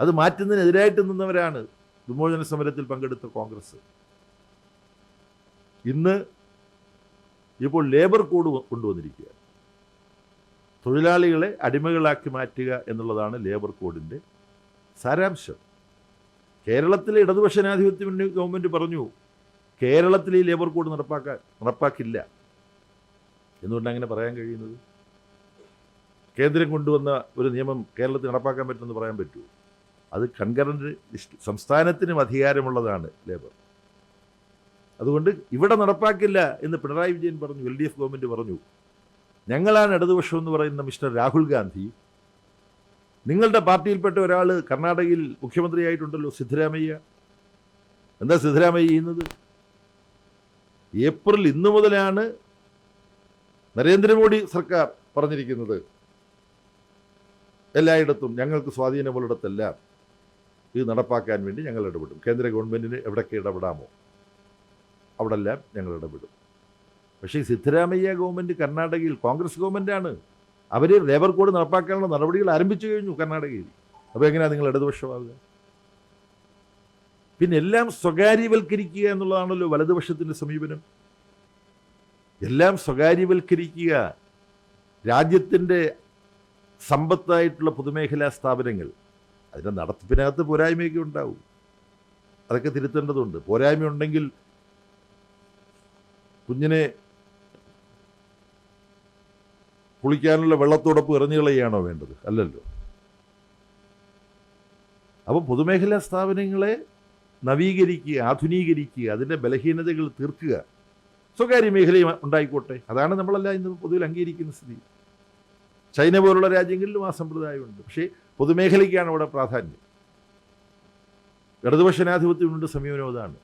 അത് മാറ്റുന്നതിനെതിരായിട്ട് നിന്നവരാണ് വിമോചന സമരത്തിൽ പങ്കെടുത്ത കോൺഗ്രസ്. ഇന്ന് ഇപ്പോൾ ലേബർ കോഡ് കൊണ്ടുവന്നിരിക്കുക. തൊഴിലാളികളെ അടിമകളാക്കി മാറ്റുക എന്നുള്ളതാണ് ലേബർ കോഡിൻ്റെ സാരാംശം. കേരളത്തിലെ ഇടതുപക്ഷ ജനാധിപത്യ മുന്നണി ഗവൺമെൻറ് പറഞ്ഞു കേരളത്തിൽ ഈ ലേബർ കോഡ് നടപ്പാക്കില്ല. എന്തുകൊണ്ടാണ് അങ്ങനെ പറയാൻ കഴിയുന്നത്? കേന്ദ്രം കൊണ്ടുവന്ന ഒരു നിയമം കേരളത്തിൽ നടപ്പാക്കാൻ പറ്റുമെന്ന് പറയാൻ പറ്റുമോ? അത് കൺകറൻറ്റ് ലിസ്റ്റ്, സംസ്ഥാനത്തിനും അധികാരമുള്ളതാണ് ലേബർ. അതുകൊണ്ട് ഇവിടെ നടപ്പാക്കില്ല എന്ന് പിണറായി വിജയൻ പറഞ്ഞു, LDF ഗവൺമെൻറ് പറഞ്ഞു. ഞങ്ങളാണ് ഇടതുപക്ഷം എന്ന് പറയുന്ന മിസ്റ്റർ രാഹുൽ ഗാന്ധി, നിങ്ങളുടെ പാർട്ടിയിൽപ്പെട്ട ഒരാൾ കർണാടകയിൽ മുഖ്യമന്ത്രിയായിട്ടുണ്ടല്ലോ, സിദ്ധരാമയ്യ. എന്താ സിദ്ധരാമയ്യ ചെയ്യുന്നത്? ഏപ്രിൽ 1 മുതലാണ് നരേന്ദ്രമോദി സർക്കാർ പറഞ്ഞിരിക്കുന്നത് എല്ലായിടത്തും ഞങ്ങൾക്ക് സ്വാധീനമുള്ളിടത്തെല്ലാം ഇത് നടപ്പാക്കാൻ വേണ്ടി ഞങ്ങൾ ഇടപെടും. കേന്ദ്ര ഗവൺമെൻറ്റിന് എവിടെയൊക്കെ ഇടപെടാമോ അവിടെല്ലാം ഞങ്ങൾ ഇടപെടും. പക്ഷേ സിദ്ധരാമയ്യ ഗവൺമെൻറ് കർണാടകയിൽ കോൺഗ്രസ് ഗവൺമെൻറ്റാണ്. അവർ ലേബർ കോഡ് നടപ്പാക്കാനുള്ള നടപടികൾ ആരംഭിച്ചു കഴിഞ്ഞു കർണാടകയിൽ. അപ്പോൾ എങ്ങനെയാണ് നിങ്ങൾ ഇടതുപക്ഷമാവുക? പിന്നെ എല്ലാം സ്വകാര്യവൽക്കരിക്കുക എന്നുള്ളതാണല്ലോ വലതുപക്ഷത്തിൻ്റെ സമീപനം. എല്ലാം സ്വകാര്യവൽക്കരിക്കുക. രാജ്യത്തിൻ്റെ സമ്പത്തായിട്ടുള്ള പൊതുമേഖലാ സ്ഥാപനങ്ങൾ, അതിൻ്റെ നടത്തിപ്പിനകത്ത് പോരായ്മയൊക്കെ ഉണ്ടാവും, അതൊക്കെ തിരുത്തേണ്ടതുണ്ട്. പോരായ്മ ഉണ്ടെങ്കിൽ കുഞ്ഞിനെ കുളിക്കാനുള്ള വെള്ളത്തോടൊപ്പം എറിഞ്ഞു കളയുകയാണോ വേണ്ടത്? അല്ലല്ലോ. അപ്പോൾ പൊതുമേഖലാ സ്ഥാപനങ്ങളെ നവീകരിക്കുക, ആധുനീകരിക്കുക, അതിൻ്റെ ബലഹീനതകൾ തീർക്കുക. സ്വകാര്യ മേഖലയും ഉണ്ടായിക്കോട്ടെ, അതാണ് നമ്മളെല്ലാം ഇന്ന് പൊതുവിൽ അംഗീകരിക്കുന്ന സ്ഥിതി. ചൈന പോലുള്ള രാജ്യങ്ങളിലും ആ സമ്പ്രദായമുണ്ട്. പക്ഷേ പൊതുമേഖലയ്ക്കാണ് അവിടെ പ്രാധാന്യം. ഇടതുപക്ഷ ജനാധിപത്യമുണ്ട് സമീപനം അതാണ്.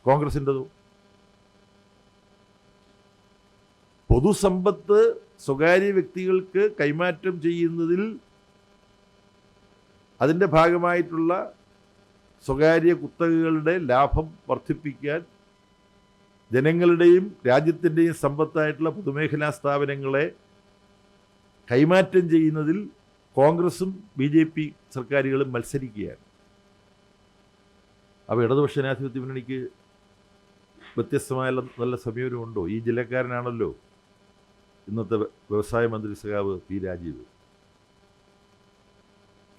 കോൺഗ്രസിൻ്റെതോ പൊതുസമ്പത്ത് സ്വകാര്യ വ്യക്തികൾക്ക് കൈമാറ്റം ചെയ്യുന്നതിൽ അതിൻ്റെ ഭാഗമായിട്ടുള്ള സ്വകാര്യ കുത്തകകളുടെ ലാഭം വർദ്ധിപ്പിക്കാൻ ജനങ്ങളുടെയും രാജ്യത്തിൻ്റെയും സമ്പത്തായിട്ടുള്ള പൊതുമേഖലാ സ്ഥാപനങ്ങളെ കൈമാറ്റം ചെയ്യുന്നതിൽ കോൺഗ്രസും BJP സർക്കാരുകളും മത്സരിക്കുകയാണ്. അപ്പോൾ ഇടതുപക്ഷ ജനാധിപത്യ മുന്നണിക്ക് വ്യത്യസ്തമായ നല്ല സമീപനമുണ്ടോ? ഈ ജില്ലക്കാരനാണല്ലോ ഇന്നത്തെ വ്യവസായ മന്ത്രി സഖാവ് P. രാജീവ്.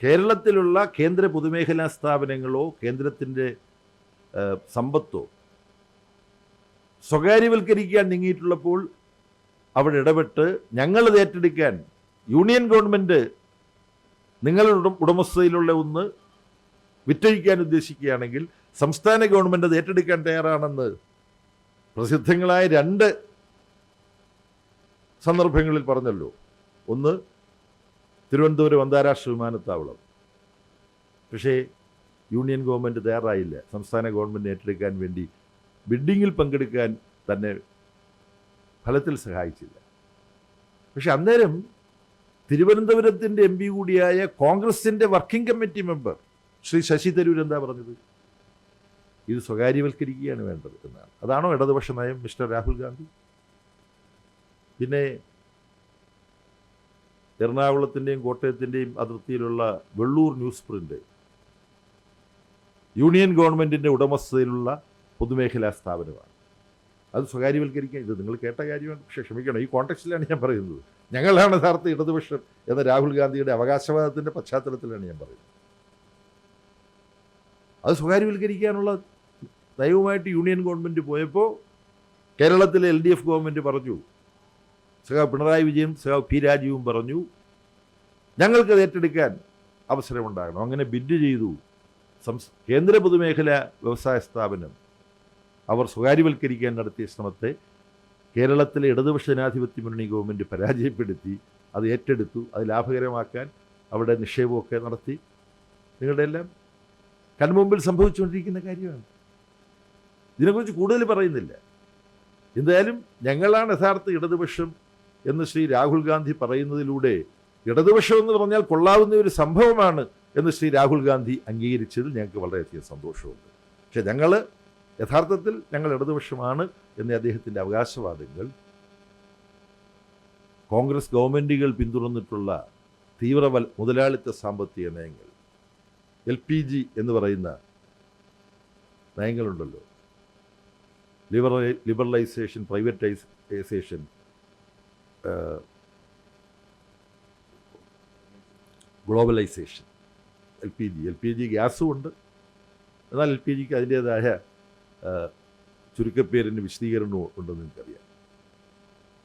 കേരളത്തിലുള്ള കേന്ദ്ര പൊതുമേഖലാ സ്ഥാപനങ്ങളോ കേന്ദ്രത്തിൻ്റെ സമ്പത്തോ സ്വകാര്യവൽക്കരിക്കാൻ നീങ്ങിയിട്ടുള്ളപ്പോൾ അവിടെ ഇടപെട്ട് ഞങ്ങളത് ഏറ്റെടുക്കാൻ യൂണിയൻ ഗവൺമെൻറ് നിങ്ങളുടെ ഉടമസ്ഥതയിലുള്ള ഒന്ന് വിറ്റഴിക്കാൻ ഉദ്ദേശിക്കുകയാണെങ്കിൽ സംസ്ഥാന ഗവൺമെൻറ് അത് ഏറ്റെടുക്കാൻ തയ്യാറാണെന്ന് പ്രസിദ്ധങ്ങളായ 2 സന്ദർഭങ്ങളിൽ പറഞ്ഞല്ലോ. ഒന്ന് തിരുവനന്തപുരം അന്താരാഷ്ട്ര വിമാനത്താവളം. പക്ഷേ യൂണിയൻ ഗവൺമെൻറ് തയ്യാറായില്ല. സംസ്ഥാന ഗവൺമെൻറ് ഏറ്റെടുക്കാൻ വേണ്ടി ബിഡിങ്ങിൽ പങ്കെടുക്കാൻ തന്നെ ഫലത്തിൽ സഹായിച്ചില്ല. പക്ഷെ അന്നേരം തിരുവനന്തപുരത്തിൻ്റെ MP കൂടിയായ കോൺഗ്രസിൻ്റെ working committee member Shri Shashi Tharoor എന്താ പറഞ്ഞത്? ഇത് സ്വകാര്യവൽക്കരിക്കുകയാണ് വേണ്ടത് എന്നാണ്. അതാണോ ഇടതുപക്ഷ നയം മിസ്റ്റർ രാഹുൽ ഗാന്ധി? പിന്നെ എറണാകുളത്തിൻ്റെയും കോട്ടയത്തിൻ്റെയും അതിർത്തിയിലുള്ള വെള്ളൂർ ന്യൂസ് പ്രിൻ്റ് യൂണിയൻ ഗവൺമെൻറ്റിൻ്റെ ഉടമസ്ഥതയിലുള്ള പൊതുമേഖലാ സ്ഥാപനമാണ്. അത് സ്വകാര്യവൽക്കരിക്കാൻ, ഇത് നിങ്ങൾ കേട്ട കാര്യമാണ്. പക്ഷേ ക്ഷമിക്കണം, ഈ കോൺടെക്സ്റ്റിലാണ് ഞാൻ പറയുന്നത്. ഞങ്ങളാണ് യഥാർത്ഥ ഇടതുപക്ഷം എന്ന രാഹുൽ ഗാന്ധിയുടെ അവകാശവാദത്തിൻ്റെ പശ്ചാത്തലത്തിലാണ് ഞാൻ പറയുന്നത്. അത് സ്വകാര്യവൽക്കരിക്കാനുള്ള നയവുമായിട്ട് യൂണിയൻ ഗവൺമെൻറ് പോയപ്പോൾ കേരളത്തിലെ LDF ഗവൺമെൻറ് പറഞ്ഞു, സഖാവ് പിണറായി വിജയൻ സഖാവ് P. രാജീവും പറഞ്ഞു, ഞങ്ങൾക്കത് ഏറ്റെടുക്കാൻ അവസരമുണ്ടാകണം. അങ്ങനെ ബിഡ് ചെയ്തു. കേന്ദ്ര പൊതുമേഖലാ വ്യവസായ സ്ഥാപനം അവർ സ്വകാര്യവൽക്കരിക്കാൻ നടത്തിയ ശ്രമത്തെ കേരളത്തിലെ ഇടതുപക്ഷ ജനാധിപത്യ മുന്നണി ഗവൺമെൻറ് പരാജയപ്പെടുത്തി. അത് ഏറ്റെടുത്തു. അത് ലാഭകരമാക്കാൻ അവിടെ നിക്ഷേപമൊക്കെ നടത്തി. നിങ്ങളുടെ എല്ലാം കൺമുമ്പിൽ സംഭവിച്ചുകൊണ്ടിരിക്കുന്ന കാര്യമാണ്. ഇതിനെക്കുറിച്ച് കൂടുതൽ പറയുന്നില്ല. എന്തായാലും ഞങ്ങളാണ് യഥാർത്ഥ ഇടതുപക്ഷം എന്ന് ശ്രീ രാഹുൽ ഗാന്ധി പറയുന്നതിലൂടെ ഇടതുപക്ഷം എന്ന് പറഞ്ഞാൽ കൊള്ളാവുന്ന ഒരു സംഭവമാണ് എന്ന് ശ്രീ രാഹുൽ ഗാന്ധി അംഗീകരിച്ചതിൽ ഞങ്ങൾക്ക് വളരെയധികം സന്തോഷമുണ്ട്. പക്ഷേ യഥാർത്ഥത്തിൽ ഞങ്ങൾ ഇടതുപക്ഷമാണ് എന്ന അദ്ദേഹത്തിൻ്റെ അവകാശവാദങ്ങൾ കോൺഗ്രസ് ഗവൺമെൻറ്റുകൾ പിന്തുടർന്നിട്ടുള്ള തീവ്ര മുതലാളിത്ത സാമ്പത്തിക നയങ്ങൾ, LPG എന്ന് പറയുന്ന നയങ്ങളുണ്ടല്ലോ, ലിബറലൈസേഷൻ, പ്രൈവറ്റൈസേഷൻ, ഗ്ലോബലൈസേഷൻ, LPG ഗ്യാസും ഉണ്ട്. എന്നാൽ LPGക്ക് അതിൻ്റേതായ ചുരുക്കപ്പേരിന് വിശദീകരണവും ഉണ്ടെന്ന് എനിക്കറിയാം.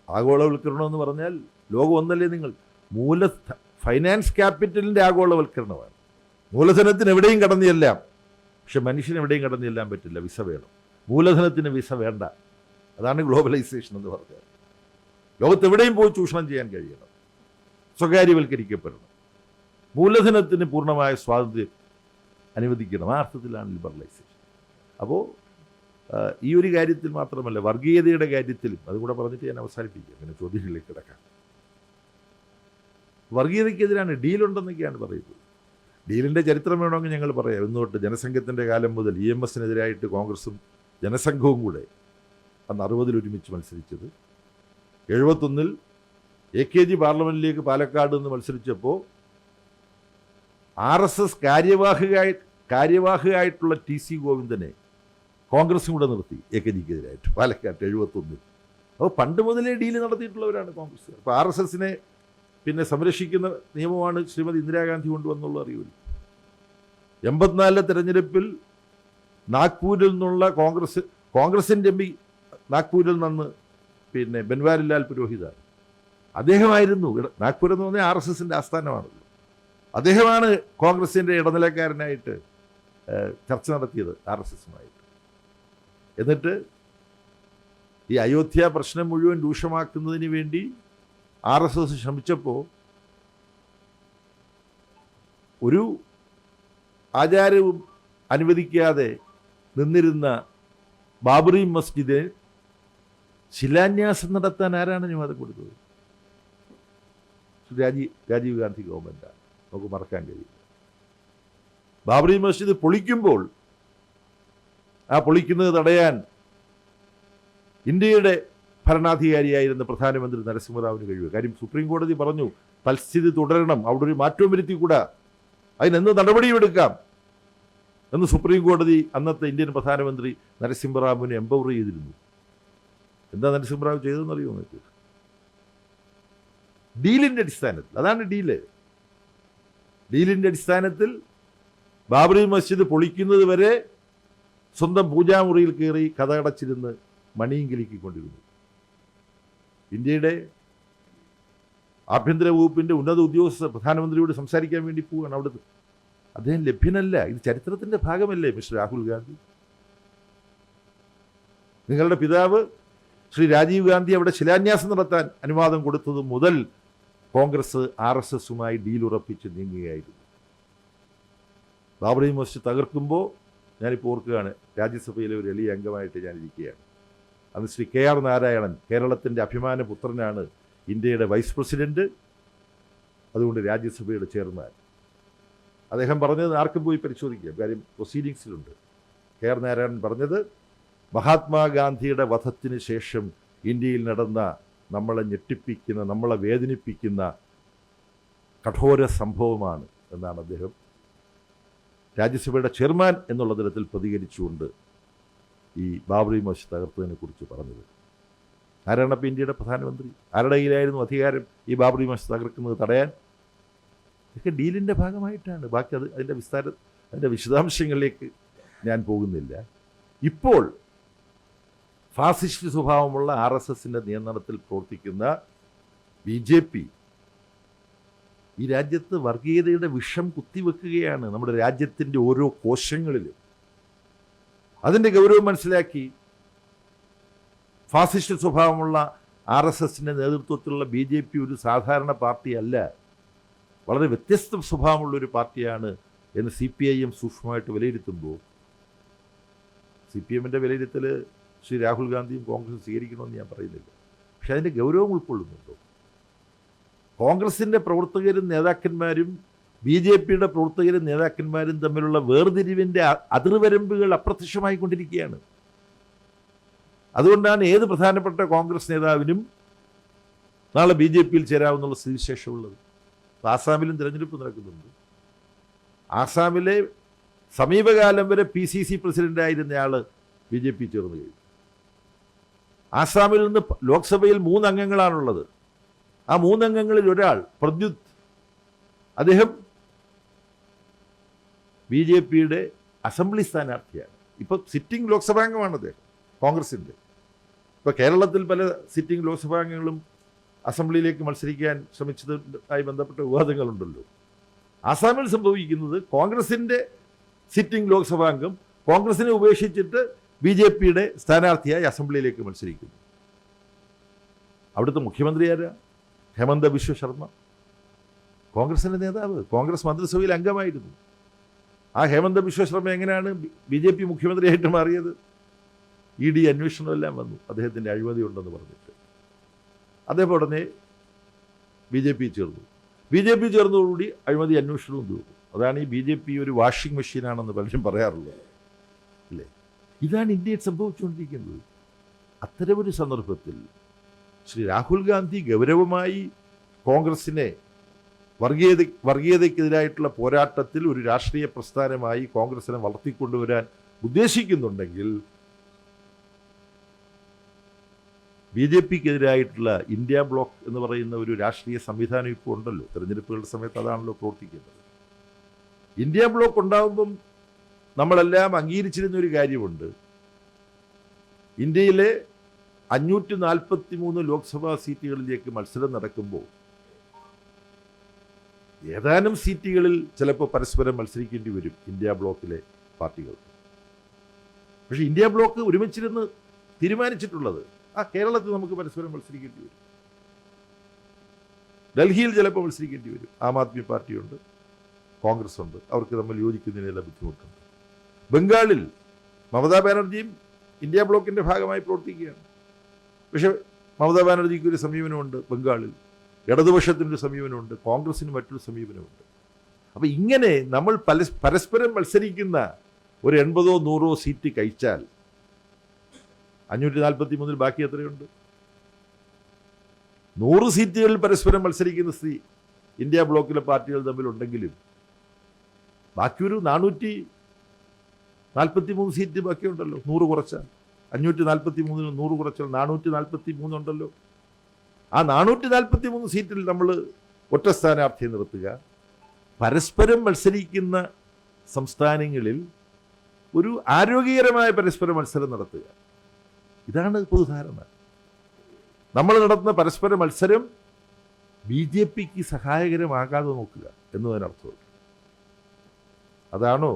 ആഗോളവൽക്കരണം എന്ന് പറഞ്ഞാൽ ലോകം ഒന്നല്ലേ നിങ്ങൾ, ഫൈനാൻസ് ക്യാപിറ്റലിൻ്റെ ആഗോളവൽക്കരണമാണ്. മൂലധനത്തിന് എവിടെയും കടന്നു ചെല്ലാം, പക്ഷെ മനുഷ്യന് എവിടെയും കടന്നു ചെല്ലാൻ പറ്റില്ല, വിസ വേണം. മൂലധനത്തിന് വിസ വേണ്ട. അതാണ് ഗ്ലോബലൈസേഷൻ എന്ന് പറഞ്ഞാൽ. ലോകത്തെവിടെയും പോയി ചൂഷണം ചെയ്യാൻ കഴിയണം, സ്വകാര്യവൽക്കരിക്കപ്പെടണം. മൂലധനത്തിന് പൂർണ്ണമായ സ്വാതന്ത്ര്യം അനുവദിക്കണം. ആ അർത്ഥത്തിലാണ് ലിബറലൈസേഷൻ. അപ്പോൾ ഈ ഒരു കാര്യത്തിൽ മാത്രമല്ല, വർഗീയതയുടെ കാര്യത്തിലും അതുകൂടെ പറഞ്ഞിട്ട് ഞാൻ അവസാനിപ്പിക്കുക, അങ്ങനെ ചോദ്യങ്ങളിലേക്ക് കിടക്കാം. വർഗീയതയ്ക്കെതിരാണ്, ഡീലുണ്ടെന്നൊക്കെയാണ് പറയുന്നത്. ഡീലിൻ്റെ ചരിത്രം വേണമെങ്കിൽ ഞങ്ങൾ പറയാം. ഇന്നോട്ട് ജനസംഘത്തിൻ്റെ കാലം മുതൽ EMSനെതിരായിട്ട് കോൺഗ്രസും ജനസംഘവും കൂടെ അന്ന് 60 ഒരുമിച്ച് മത്സരിച്ചത്. 71 AKG പാർലമെൻറ്റിലേക്ക് പാലക്കാട് നിന്ന് മത്സരിച്ചപ്പോൾ RSS കാര്യവാഹകയായിട്ടുള്ള TC ഗോവിന്ദനെ കോൺഗ്രസും കൂടെ നിർത്തി AKGക്കെതിരായിട്ട് പാലക്കാട്ട് 71. അപ്പോൾ പണ്ട് മുതലേ ഡീല് നടത്തിയിട്ടുള്ളവരാണ് കോൺഗ്രസ്. അപ്പോൾ RSSനെ പിന്നെ സംരക്ഷിക്കുന്ന നിയമമാണ് ശ്രീമതി ഇന്ദിരാഗാന്ധി കൊണ്ടുവന്നുള്ള അറിയില്ല. 84 തെരഞ്ഞെടുപ്പിൽ നാഗ്പൂരിൽ നിന്നുള്ള കോൺഗ്രസിൻ്റെ MP നാഗ്പൂരിൽ നിന്ന് പിന്നെ ബൻവാരിലാൽ പുരോഹിതാണ്. അദ്ദേഹമായിരുന്നു, നാഗ്പൂർ എന്ന് പറഞ്ഞാൽ RSSൻ്റെ ആസ്ഥാനമാണല്ലോ. അദ്ദേഹമാണ് കോൺഗ്രസിൻ്റെ ഇടനിലക്കാരനായിട്ട് ചർച്ച നടത്തിയത് RSSുമായിട്ട്. എന്നിട്ട് ഈ അയോധ്യ പ്രശ്നം മുഴുവൻ രൂക്ഷമാക്കുന്നതിന് വേണ്ടി RSS ശ്രമിച്ചപ്പോൾ ഒരു ആചാരവും അനുവദിക്കാതെ നിന്നിരുന്ന ബാബറി മസ്ജിദ് ശിലാന്യാസം നടത്താൻ ആരാണ് അനുവാദം കൊടുത്തത്? രാജീവ് ഗാന്ധി ഗവൺമെൻറ്റാണ്. നമുക്ക് മറക്കാൻ കഴിയില്ല. ബാബറി മസ്ജിദ് പൊളിക്കുമ്പോൾ ആ പൊളിക്കുന്നത് തടയാൻ ഇന്ത്യയുടെ ഭരണാധികാരിയായിരുന്ന പ്രധാനമന്ത്രി നരസിംഹറാവിന് കഴിയുക. കാര്യം സുപ്രീം കോടതി പറഞ്ഞു തൽസ്ഥിതി തുടരണം, അവിടെ ഒരു മാറ്റവും വരുത്തിക്കൂടാ, അതിനെന്ത് നടപടിയും എടുക്കാം എന്ന് സുപ്രീം കോടതി അന്നത്തെ ഇന്ത്യൻ പ്രധാനമന്ത്രി നരസിംഹറാവിനെ എംപവർ ചെയ്തിരുന്നു. എന്താ നരസിംഹറാവ് ചെയ്തതെന്നറിയോ നിങ്ങൾക്ക്? ഡീലിൻ്റെ അടിസ്ഥാനത്തിൽ, അതാണ് ഡീല്. ഡീലിൻ്റെ അടിസ്ഥാനത്തിൽ ബാബറി മസ്ജിദ് പൊളിക്കുന്നത് വരെ സ്വന്തം പൂജാമുറിയിൽ കയറി കഥകടച്ചിരുന്ന് മണിയും കിലുക്കിക്കൊണ്ടിരുന്നു. ഇന്ത്യയുടെ ആഭ്യന്തര വകുപ്പിൻ്റെ ഉന്നത ഉദ്യോഗസ്ഥർ പ്രധാനമന്ത്രിയോട് സംസാരിക്കാൻ വേണ്ടി പോവുകയാണ്. അവിടുത്തെ അദ്ദേഹം ലഭ്യനല്ല. ഇത് ചരിത്രത്തിൻ്റെ ഭാഗമല്ലേ മിസ്റ്റർ രാഹുൽ ഗാന്ധി? നിങ്ങളുടെ പിതാവ് ശ്രീ രാജീവ് ഗാന്ധി അവിടെ ശിലാന്യാസം നടത്താൻ അനുവാദം കൊടുത്തത് മുതൽ കോൺഗ്രസ് RSSുമായി ഡീൽ ഉറപ്പിച്ച് നീങ്ങുകയായിരുന്നു. ബാബറി മസ്ജിദ് തകർക്കുമ്പോൾ ഞാനിപ്പോൾ ഓർക്കുകയാണ്, രാജ്യസഭയിലെ ഒരു എളിയ അംഗമായിട്ട് ഞാനിരിക്കുകയാണ്. അന്ന് ശ്രീ KR നാരായണൻ, കേരളത്തിൻ്റെ അഭിമാന പുത്രനാണ്, ഇന്ത്യയുടെ വൈസ് പ്രസിഡന്റ്, അതുകൊണ്ട് രാജ്യസഭയുടെ ചെയർമാൻ. അദ്ദേഹം പറഞ്ഞത് ആർക്കും പോയി പരിശോധിക്കാം, കാര്യം പ്രൊസീഡിങ്സിലുണ്ട്. KR നാരായണൻ പറഞ്ഞത് മഹാത്മാഗാന്ധിയുടെ വധത്തിന് ശേഷം ഇന്ത്യയിൽ നടന്ന നമ്മളെ ഞെട്ടിപ്പിക്കുന്ന, നമ്മളെ വേദനിപ്പിക്കുന്ന കഠോര സംഭവമാണ് എന്നാണ് അദ്ദേഹം രാജ്യസഭയുടെ ചെയർമാൻ എന്നുള്ള തരത്തിൽ പ്രതികരിച്ചുകൊണ്ട് ഈ ബാബറി മസ്ജിദ് തകർത്തതിനെ കുറിച്ച് പറഞ്ഞത്. ആരാണ് അപ്പോൾ ഇന്ത്യയുടെ പ്രധാനമന്ത്രി? ആരുടെ കയ്യിലായിരുന്നു അധികാരം ഈ ബാബറി മസ്ജിദ് തകർക്കുന്നത് തടയാൻ? ഇതൊക്കെ ഡീലിൻ്റെ ഭാഗമായിട്ടാണ്. ബാക്കി അതിൻ്റെ വിശദാംശങ്ങളിലേക്ക് ഞാൻ പോകുന്നില്ല. ഇപ്പോൾ ഫാസിസ്റ്റ് സ്വഭാവമുള്ള RSSൻ്റെ നിയന്ത്രണത്തിൽ പ്രവർത്തിക്കുന്ന BJP ഈ രാജ്യത്ത് വർഗീയതയുടെ വിഷം കുത്തിവെക്കുകയാണ് നമ്മുടെ രാജ്യത്തിൻ്റെ ഓരോ കോശങ്ങളിലും. അതിൻ്റെ ഗൗരവം മനസ്സിലാക്കി ഫാസിസ്റ്റ് സ്വഭാവമുള്ള RSSൻ്റെ നേതൃത്വത്തിലുള്ള BJP ഒരു സാധാരണ പാർട്ടിയല്ല, വളരെ വ്യത്യസ്ത സ്വഭാവമുള്ളൊരു പാർട്ടിയാണ് എന്ന് CPIM സൂക്ഷ്മമായിട്ട് വിലയിരുത്തുമ്പോൾ, CPMൻ്റെ വിലയിരുത്തൽ ശ്രീ രാഹുൽ ഗാന്ധിയും കോൺഗ്രസും സ്വീകരിക്കണമെന്ന് ഞാൻ പറയുന്നില്ല, പക്ഷെ അതിൻ്റെ ഗൗരവം ഉൾക്കൊള്ളുന്നുണ്ടോ? കോൺഗ്രസിൻ്റെ പ്രവർത്തകരും നേതാക്കന്മാരും BJPയുടെ പ്രവർത്തകരും നേതാക്കന്മാരും തമ്മിലുള്ള വേർതിരിവിൻ്റെ അതിർവരമ്പുകൾ അപ്രത്യക്ഷമായിക്കൊണ്ടിരിക്കുകയാണ്. അതുകൊണ്ടാണ് ഏത് പ്രധാനപ്പെട്ട കോൺഗ്രസ് നേതാവിനും നാളെ BJPയിൽ ചേരാവുന്നുള്ള സ്ഥിതിവിശേഷമുള്ളത്. ആസാമിലും തിരഞ്ഞെടുപ്പ് നടക്കുന്നുണ്ട്. ആസാമിലെ സമീപകാലം വരെ PCC പ്രസിഡൻ്റായിരുന്നയാൾ BJP ചേർന്ന് കഴിഞ്ഞു. ആസാമിൽ നിന്ന് ലോക്സഭയിൽ 3 അംഗങ്ങളാണുള്ളത്. ആ 3 അംഗങ്ങളിൽ ഒരാൾ പ്രദ്യുത്, അദ്ദേഹം BJPയുടെ അസംബ്ലി സ്ഥാനാർത്ഥിയാണ്. ഇപ്പോൾ സിറ്റിംഗ് ലോക്സഭാംഗമാണ് അദ്ദേഹം കോൺഗ്രസിൻ്റെ. ഇപ്പോൾ കേരളത്തിൽ പല സിറ്റിംഗ് ലോക്സഭാംഗങ്ങളും അസംബ്ലിയിലേക്ക് മത്സരിക്കാൻ ശ്രമിച്ചതുമായി ബന്ധപ്പെട്ട വിവാദങ്ങളുണ്ടല്ലോ. ആസാമിൽ സംഭവിക്കുന്നത് കോൺഗ്രസിൻ്റെ സിറ്റിംഗ് ലോക്സഭാംഗം കോൺഗ്രസിനെ ഉപേക്ഷിച്ചിട്ട് BJP-യുടെ സ്ഥാനാർത്ഥിയായി അസംബ്ലിയിലേക്ക് മത്സരിക്കുന്നു. അവിടുത്തെ മുഖ്യമന്ത്രി ആരാ? ഹേമന്ത ബിശ്വ ശർമ്മ, കോൺഗ്രസിൻ്റെ നേതാവ്, കോൺഗ്രസ് മന്ത്രിസഭയിൽ അംഗമായിരുന്നു. ആ ഹേമന്ത ബിശ്വ ശർമ്മ എങ്ങനെയാണ് BJP മുഖ്യമന്ത്രിയായിട്ട് മാറിയത്? ED അന്വേഷണമെല്ലാം വന്നു അദ്ദേഹത്തിൻ്റെ അഴിമതി ഉണ്ടെന്ന് പറഞ്ഞിട്ട്. അദ്ദേഹം ഉടനെ BJP ചേർന്നു. BJP ചേർന്നതോടുകൂടി അഴിമതി അന്വേഷണവും തീർന്നു. അതാണ് ഈ BJP ഒരു വാഷിംഗ് മെഷീനാണെന്ന് പലരും പറയാറുള്ളത് അല്ലേ? ഇതാണ് ഇന്ത്യയിൽ സംഭവിച്ചുകൊണ്ടിരിക്കുന്നത്. അത്തരമൊരു സന്ദർഭത്തിൽ ശ്രീ രാഹുൽ ഗാന്ധി ഗൗരവമായി കോൺഗ്രസിനെ വർഗീയതയ്ക്കെതിരായിട്ടുള്ള പോരാട്ടത്തിൽ ഒരു രാഷ്ട്രീയ പ്രസ്ഥാനമായി കോൺഗ്രസിനെ വളർത്തിക്കൊണ്ടുവരാൻ ഉദ്ദേശിക്കുന്നുണ്ടെങ്കിൽ BJP-ക്കെതിരായിട്ടുള്ള ഇന്ത്യ ബ്ലോക്ക് എന്ന് പറയുന്ന ഒരു രാഷ്ട്രീയ സംവിധാനം ഇപ്പോൾ ഉണ്ടല്ലോ. തെരഞ്ഞെടുപ്പുകളുടെ സമയത്ത് അതാണല്ലോ പ്രവർത്തിക്കുന്നത്. ഇന്ത്യ ബ്ലോക്ക് ഉണ്ടാകുമ്പം നമ്മളെല്ലാം അംഗീകരിച്ചിരുന്ന ഒരു കാര്യമുണ്ട്. ഇന്ത്യയിലെ 543 ലോക്സഭാ സീറ്റുകളിലേക്ക് മത്സരം നടക്കുമ്പോൾ ഏതാനും സീറ്റുകളിൽ ചിലപ്പോൾ പരസ്പരം മത്സരിക്കേണ്ടി വരും ഇന്ത്യ ബ്ലോക്കിലെ പാർട്ടികൾ. പക്ഷേ ഇന്ത്യ ബ്ലോക്ക് ഒരുമിച്ചിരുന്ന് തീരുമാനിച്ചിട്ടുള്ളത് കേരളത്തിൽ നമുക്ക് പരസ്പരം മത്സരിക്കേണ്ടി വരും, ഡൽഹിയിൽ ചിലപ്പോൾ മത്സരിക്കേണ്ടി വരും. ആം ആദ്മി പാർട്ടിയുണ്ട്, കോൺഗ്രസ് ഉണ്ട്, അവർക്ക് തമ്മിൽ യോജിക്കുന്നതിനെല്ലാം ബുദ്ധിമുട്ടുണ്ട്. ബംഗാളിൽ മമതാ ബാനർജിയും ഇന്ത്യ ബ്ലോക്കിൻ്റെ ഭാഗമായി പ്രവർത്തിക്കുകയാണ്. പക്ഷേ മമതാ ബാനർജിക്ക് ഒരു സമീപനമുണ്ട് ബംഗാളിൽ, ഇടതുപക്ഷത്തിനൊരു സമീപനമുണ്ട്, കോൺഗ്രസിന് മറ്റൊരു സമീപനമുണ്ട്. അപ്പം ഇങ്ങനെ നമ്മൾ പരസ്പരം മത്സരിക്കുന്ന ഒരു 80-100 സീറ്റ് കഴിച്ചാൽ 543 ബാക്കി എത്രയുണ്ട്? 100 സീറ്റുകളിൽ പരസ്പരം മത്സരിക്കുന്ന ഇന്ത്യ ബ്ലോക്കിലെ പാർട്ടികൾ തമ്മിലുണ്ടെങ്കിലും ബാക്കി ഒരു 443 സീറ്റ് ബാക്കിയുണ്ടല്ലോ. 100 കുറച്ചാൽ 543 100 കുറച്ചാൽ 443 ഉണ്ടല്ലോ. ആ 443 സീറ്റിൽ നമ്മൾ ഒറ്റ സ്ഥാനാർത്ഥിയെ നിർത്തുക. പരസ്പരം മത്സരിക്കുന്ന സംസ്ഥാനങ്ങളിൽ ഒരു ആരോഗ്യകരമായ പരസ്പര മത്സരം നടത്തുക. ഇതാണ് പൊതുധാരണ. നമ്മൾ നടത്തുന്ന പരസ്പര മത്സരം BJP-ക്ക് സഹായകരമാകാതെ നോക്കുക എന്നതിനർത്ഥം. അതാണോ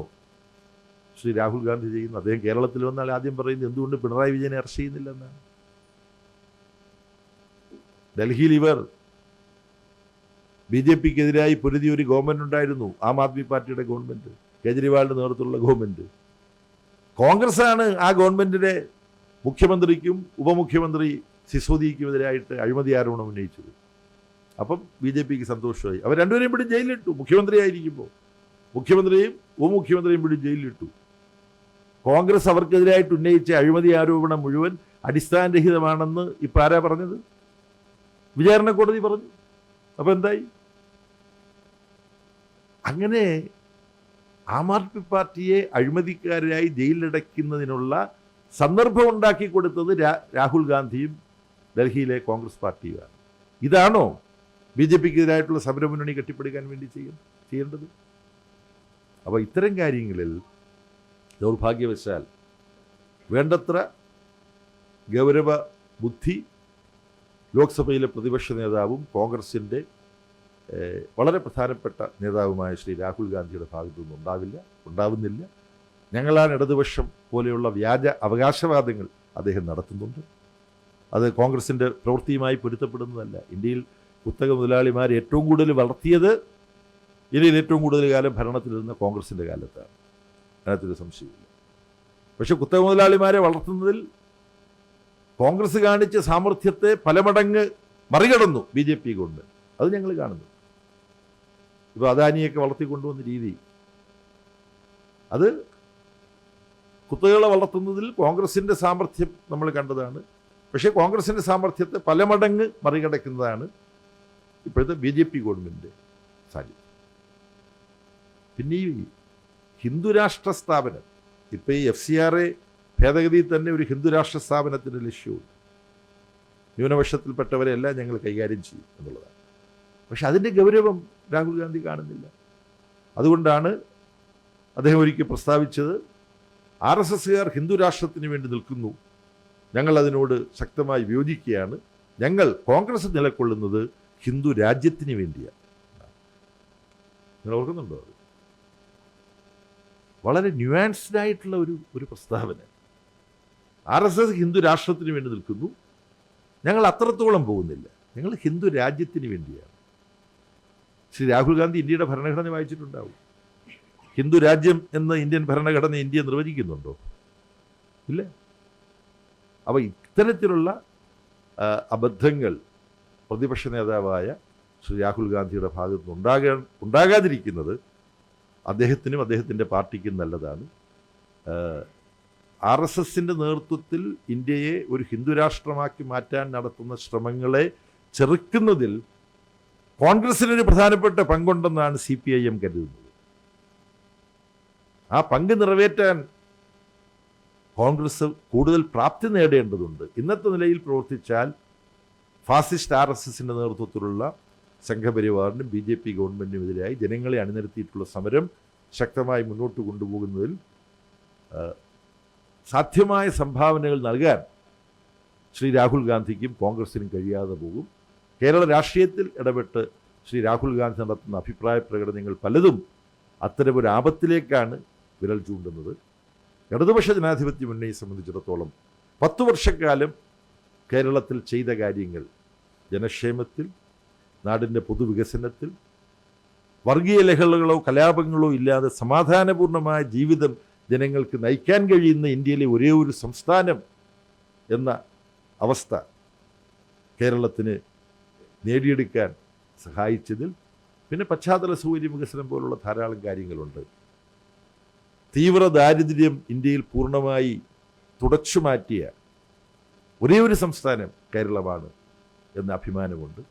ശ്രീ രാഹുൽ ഗാന്ധി ചെയ്യുന്നത്? അദ്ദേഹം കേരളത്തിൽ വന്നാൽ ആദ്യം പറയുന്നത് എന്തുകൊണ്ട് പിണറായി വിജയനെ അറസ്റ്റ് ചെയ്യുന്നില്ലെന്നാണ്. ഡൽഹിയിൽ ഇവർ BJP-ക്കെതിരായി പൊരുതിയ ഒരു ഗവൺമെൻറ് ഉണ്ടായിരുന്നു, ആം ആദ്മി പാർട്ടിയുടെ ഗവൺമെൻറ്, കേജ്രിവാളിൻ്റെ നേതൃത്വത്തിലുള്ള ഗവൺമെൻറ്. കോൺഗ്രസ്സാണ് ആ ഗവൺമെൻറ്റിൻ്റെ മുഖ്യമന്ത്രിക്കും ഉപമുഖ്യമന്ത്രി സിസോദിക്കുമെതിരായിട്ട് അഴിമതി ആരോപണം ഉന്നയിച്ചത്. അപ്പം BJP-ക്ക് സന്തോഷമായി. അവർ രണ്ടുപേരെയും പിടി ജയിലിലിട്ടു. മുഖ്യമന്ത്രിയായിരിക്കുമ്പോൾ മുഖ്യമന്ത്രിയും ഉപമുഖ്യമന്ത്രിയും പിടി ജയിലിലിട്ടു. കോൺഗ്രസ് അവർക്കെതിരായിട്ട് ഉന്നയിച്ച അഴിമതി ആരോപണം മുഴുവൻ അടിസ്ഥാനരഹിതമാണെന്ന് ഇപ്പം ആരാ പറഞ്ഞത്? വിചാരണ കോടതി പറഞ്ഞു. അപ്പം എന്തായി? അങ്ങനെ ആം ആദ്മി പാർട്ടിയെ അഴിമതിക്കാരായി ജയിലിലടയ്ക്കുന്നതിനുള്ള സന്ദർഭം ഉണ്ടാക്കി കൊടുത്തത് രാഹുൽ ഗാന്ധിയും ഡൽഹിയിലെ കോൺഗ്രസ് പാർട്ടിയുമാണ്. ഇതാണോ BJP-ക്കെതിരായിട്ടുള്ള സമരമുന്നണി കെട്ടിപ്പടുക്കാൻ വേണ്ടി ചെയ്യേണ്ടത്? അപ്പോൾ ഇത്തരം കാര്യങ്ങളിൽ ദൗർഭാഗ്യവശാൽ വേണ്ടത്ര ഗൗരവ ബുദ്ധി ലോക്സഭയിലെ പ്രതിപക്ഷ നേതാവും കോൺഗ്രസിൻ്റെ വളരെ പ്രധാനപ്പെട്ട നേതാവുമായ ശ്രീ രാഹുൽ ഗാന്ധിയുടെ ഭാഗത്തു നിന്നുണ്ടാവില്ല, ഉണ്ടാവുന്നില്ല. ഞങ്ങളാണ് ഇടതുപക്ഷം പോലെയുള്ള വ്യാജ അവകാശവാദങ്ങൾ അദ്ദേഹം നടത്തുന്നുണ്ട്. അത് കോൺഗ്രസിൻ്റെ പ്രവൃത്തിയുമായി പൊരുത്തപ്പെടുന്നതല്ല. ഇന്ത്യയിൽ കുത്തക മുതലാളിമാർ ഏറ്റവും കൂടുതൽ വളർത്തിയത് ഇന്ത്യയിൽ ഏറ്റവും കൂടുതൽ കാലം ഭരണത്തിലിരുന്ന കോൺഗ്രസിൻ്റെ കാലത്താണ്, അതിനകത്തൊരു സംശയമില്ല. പക്ഷെ കുത്തക മുതലാളിമാരെ വളർത്തുന്നതിൽ കോൺഗ്രസ് കാണിച്ച സാമർഥ്യത്തെ പല മടങ്ങ് മറികടന്നു BJP കൊണ്ട്. അത് ഞങ്ങൾ കാണുന്നു. ഇപ്പോൾ അദാനിയൊക്കെ വളർത്തിക്കൊണ്ടുവന്ന രീതി, അത് കുത്തകളെ വളർത്തുന്നതിൽ കോൺഗ്രസിൻ്റെ സാമർഥ്യം നമ്മൾ കണ്ടതാണ്. പക്ഷേ കോൺഗ്രസിൻ്റെ സാമർഥ്യത്തെ പല മടങ്ങ് മറികടക്കുന്നതാണ് ഇപ്പോഴത്തെ BJP ഗവൺമെൻറ് സാന്നിധ്യം. പിന്നെ ഈ ഹിന്ദുരാഷ്ട്ര സ്ഥാപനം, ഇപ്പോൾ ഈ FCRA ഭേദഗതിയിൽ തന്നെ ഒരു ഹിന്ദുരാഷ്ട്ര സ്ഥാപനത്തിൻ്റെ ലക്ഷ്യമുണ്ട്. ന്യൂനപക്ഷത്തിൽപ്പെട്ടവരെ എല്ലാം ഞങ്ങൾ കൈകാര്യം ചെയ്യും എന്നുള്ളതാണ്. പക്ഷെ അതിൻ്റെ ഗൗരവം രാഹുൽ ഗാന്ധി കാണുന്നില്ല. അതുകൊണ്ടാണ് അദ്ദേഹം ഒരിക്കൽ പ്രസ്താവിച്ചത്, RSSകാർ ഹിന്ദു രാഷ്ട്രത്തിന് വേണ്ടി നിൽക്കുന്നു, ഞങ്ങൾ അതിനോട് ശക്തമായി വിയോജിക്കുകയാണ്, ഞങ്ങൾ കോൺഗ്രസ് നിലകൊള്ളുന്നത് ഹിന്ദു രാജ്യത്തിന് വേണ്ടിയാണ്. നിങ്ങൾ ഓർക്കുന്നുണ്ടോ അത്? വളരെ ന്യൂആൻസ്ഡ് ആയിട്ടുള്ള ഒരു പ്രസ്താവന. RSS ഹിന്ദു രാഷ്ട്രത്തിന് വേണ്ടി നിൽക്കുന്നു, ഞങ്ങൾ അത്രത്തോളം പോകുന്നില്ല, ഞങ്ങൾ ഹിന്ദു രാജ്യത്തിന് വേണ്ടിയാണ്. ശ്രീ രാഹുൽ ഗാന്ധി ഇന്ത്യയുടെ ഭരണഘടന വായിച്ചിട്ടുണ്ടാവും. ഹിന്ദു രാജ്യം എന്ന ഇന്ത്യൻ ഭരണഘടന ഇന്ത്യ നിർവചിക്കുന്നുണ്ടോ? ഇല്ല. അപ്പോൾ ഇത്തരത്തിലുള്ള അബദ്ധങ്ങൾ പ്രതിപക്ഷ നേതാവായ ശ്രീ രാഹുൽ ഗാന്ധിയുടെ ഭാഗത്ത് നിന്ന് ഉണ്ടാകാതിരിക്കുന്നത് അദ്ദേഹത്തിനും അദ്ദേഹത്തിൻ്റെ പാർട്ടിക്കും നല്ലതാണ്. RSSൻ്റെ നേതൃത്വത്തിൽ ഇന്ത്യയെ ഒരു ഹിന്ദു രാഷ്ട്രമാക്കി മാറ്റാൻ നടത്തുന്ന ശ്രമങ്ങളെ ചെറുക്കുന്നതിൽ കോൺഗ്രസിനൊരു പ്രധാനപ്പെട്ട പങ്കുണ്ടെന്നാണ് CPIM കരുതുന്നത്. ആ പങ്ക് നിറവേറ്റാൻ കോൺഗ്രസ് കൂടുതൽ പ്രാപ്തി നേടേണ്ടതുണ്ട്. ഇന്നത്തെ നിലയിൽ പ്രവർത്തിച്ചാൽ ഫാസിസ്റ്റ് RSSൻ്റെ നേതൃത്വത്തിലുള്ള സംഘപരിവാറിനും BJP ഗവൺമെൻറ്റിനുമെതിരായി ജനങ്ങളെ അണിനിരത്തിയിട്ടുള്ള സമരം ശക്തമായി മുന്നോട്ട് കൊണ്ടുപോകുന്നതിൽ സാധ്യമായ സംഭാവനകൾ നൽകാൻ ശ്രീ രാഹുൽ ഗാന്ധിക്കും കോൺഗ്രസിനും കഴിയാതെ പോകും. കേരള രാഷ്ട്രീയത്തിൽ ഇടപെട്ട് ശ്രീ രാഹുൽ ഗാന്ധി നടത്തുന്ന അഭിപ്രായ പ്രകടനങ്ങൾ പലതും അത്തരമൊരു ആപത്തിലേക്കാണ് വിരൽ ചൂണ്ടുന്നത്. ഇടതുപക്ഷ ജനാധിപത്യ മുന്നണിയെ സംബന്ധിച്ചിടത്തോളം 10 വർഷക്കാലം കേരളത്തിൽ ചെയ്ത കാര്യങ്ങൾ ജനക്ഷേമത്തിൽ, നാടിൻ്റെ പൊതുവികസനത്തിൽ, വർഗീയ ലഹളകളോ കലാപങ്ങളോ ഇല്ലാതെ സമാധാനപൂർണമായ ജീവിതം ജനങ്ങൾക്ക് നയിക്കാൻ കഴിയുന്ന ഇന്ത്യയിലെ ഒരേ ഒരു സംസ്ഥാനം എന്ന അവസ്ഥ കേരളത്തിന് നേടിയെടുക്കാൻ സഹായിച്ചതിൽ പിന്നെ പശ്ചാത്തല സൗകര്യ വികസനം പോലുള്ള ധാരാളം കാര്യങ്ങളുണ്ട്. തീവ്ര ദാരിദ്ര്യം ഇന്ത്യയിൽ പൂർണ്ണമായി തുടച്ചു മാറ്റിയ ഒരേ ഒരു സംസ്ഥാനം കേരളമാണ് എന്ന അഭിമാനമുണ്ട്.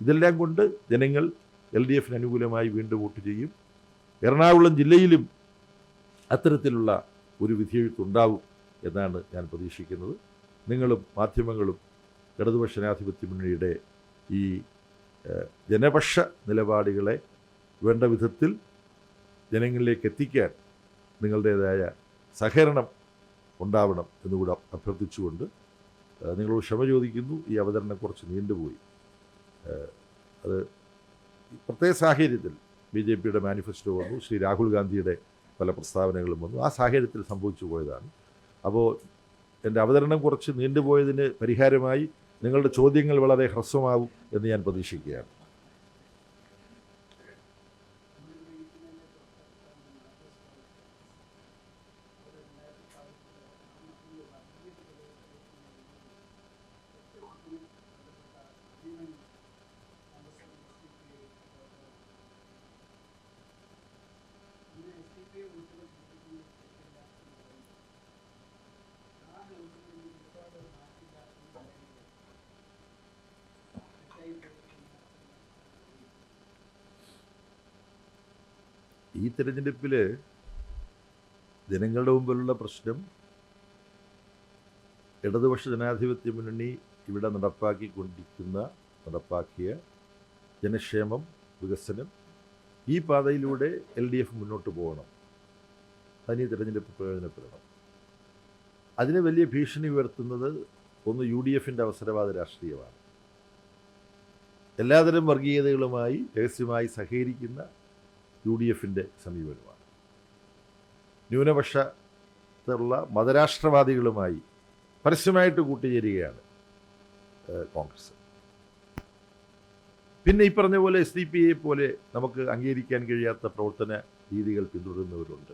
ഇതെല്ലാം കൊണ്ട് ജനങ്ങൾ LDFന് അനുകൂലമായി വീണ്ടും വോട്ട് ചെയ്യും. എറണാകുളം ജില്ലയിലും അത്തരത്തിലുള്ള ഒരു വിധിയെഴുത്തുണ്ടാവും എന്നാണ് ഞാൻ പ്രതീക്ഷിക്കുന്നത്. നിങ്ങളും മാധ്യമങ്ങളും ഇടതുപക്ഷ ജനാധിപത്യ മുന്നണിയുടെ ഈ ജനപക്ഷ നിലപാടുകളെ വേണ്ട വിധത്തിൽ ജനങ്ങളിലേക്ക് എത്തിക്കാൻ നിങ്ങളുടേതായ സഹകരണം ഉണ്ടാവണം എന്നുകൂടെ അഭ്യർത്ഥിച്ചുകൊണ്ട് നിങ്ങളോട് ക്ഷമ ചോദിക്കുന്നു. ഈ അവതരണം കുറച്ച് നീണ്ടുപോയി. അത് പ്രത്യേക സാഹചര്യത്തിൽ BJPയുടെ മാനിഫെസ്റ്റോ വന്നു, ശ്രീ രാഹുൽ ഗാന്ധിയുടെ പല പ്രസ്താവനകളും വന്നു. ആ സാഹചര്യത്തിൽ സംഭവിച്ചു പോയതാണ്. അപ്പോൾ എൻ്റെ അവതരണം കുറച്ച് നീണ്ടുപോയതിന് പരിഹാരമായി നിങ്ങളുടെ ചോദ്യങ്ങൾ വളരെ ഹ്രസ്വമാവും എന്ന് ഞാൻ പ്രതീക്ഷിക്കുകയാണ്. ഈ തിരഞ്ഞെടുപ്പിൽ ജനങ്ങളുടെ മുമ്പിലുള്ള പ്രശ്നം ഇടതുപക്ഷ ജനാധിപത്യ മുന്നണി ഇവിടെ നടപ്പാക്കിയ ജനക്ഷേമം, വികസനം, ഈ പാതയിലൂടെ LDF മുന്നോട്ട് പോകണം. അതിന് ഈ തിരഞ്ഞെടുപ്പ് പ്രയോജനപ്പെടണം. അതിന് വലിയ ഭീഷണി ഉയർത്തുന്നത് ഒന്ന് UDFൻ്റെ അവസരവാദ രാഷ്ട്രീയമാണ്. എല്ലാതരം വർഗീയതകളുമായി രഹസ്യമായി സഹകരിക്കുന്ന UDFൻ്റെ സമീപനമാണ്. ന്യൂനപക്ഷത്തുള്ള മതരാഷ്ട്രവാദികളുമായി പരസ്യമായിട്ട് കൂട്ടുചേരുകയാണ് കോൺഗ്രസ്. പിന്നെ ഈ പറഞ്ഞ പോലെ SDP പോലെ നമുക്ക് അംഗീകരിക്കാൻ കഴിയാത്ത പ്രവർത്തന രീതികൾ പിന്തുടരുന്നവരുണ്ട്.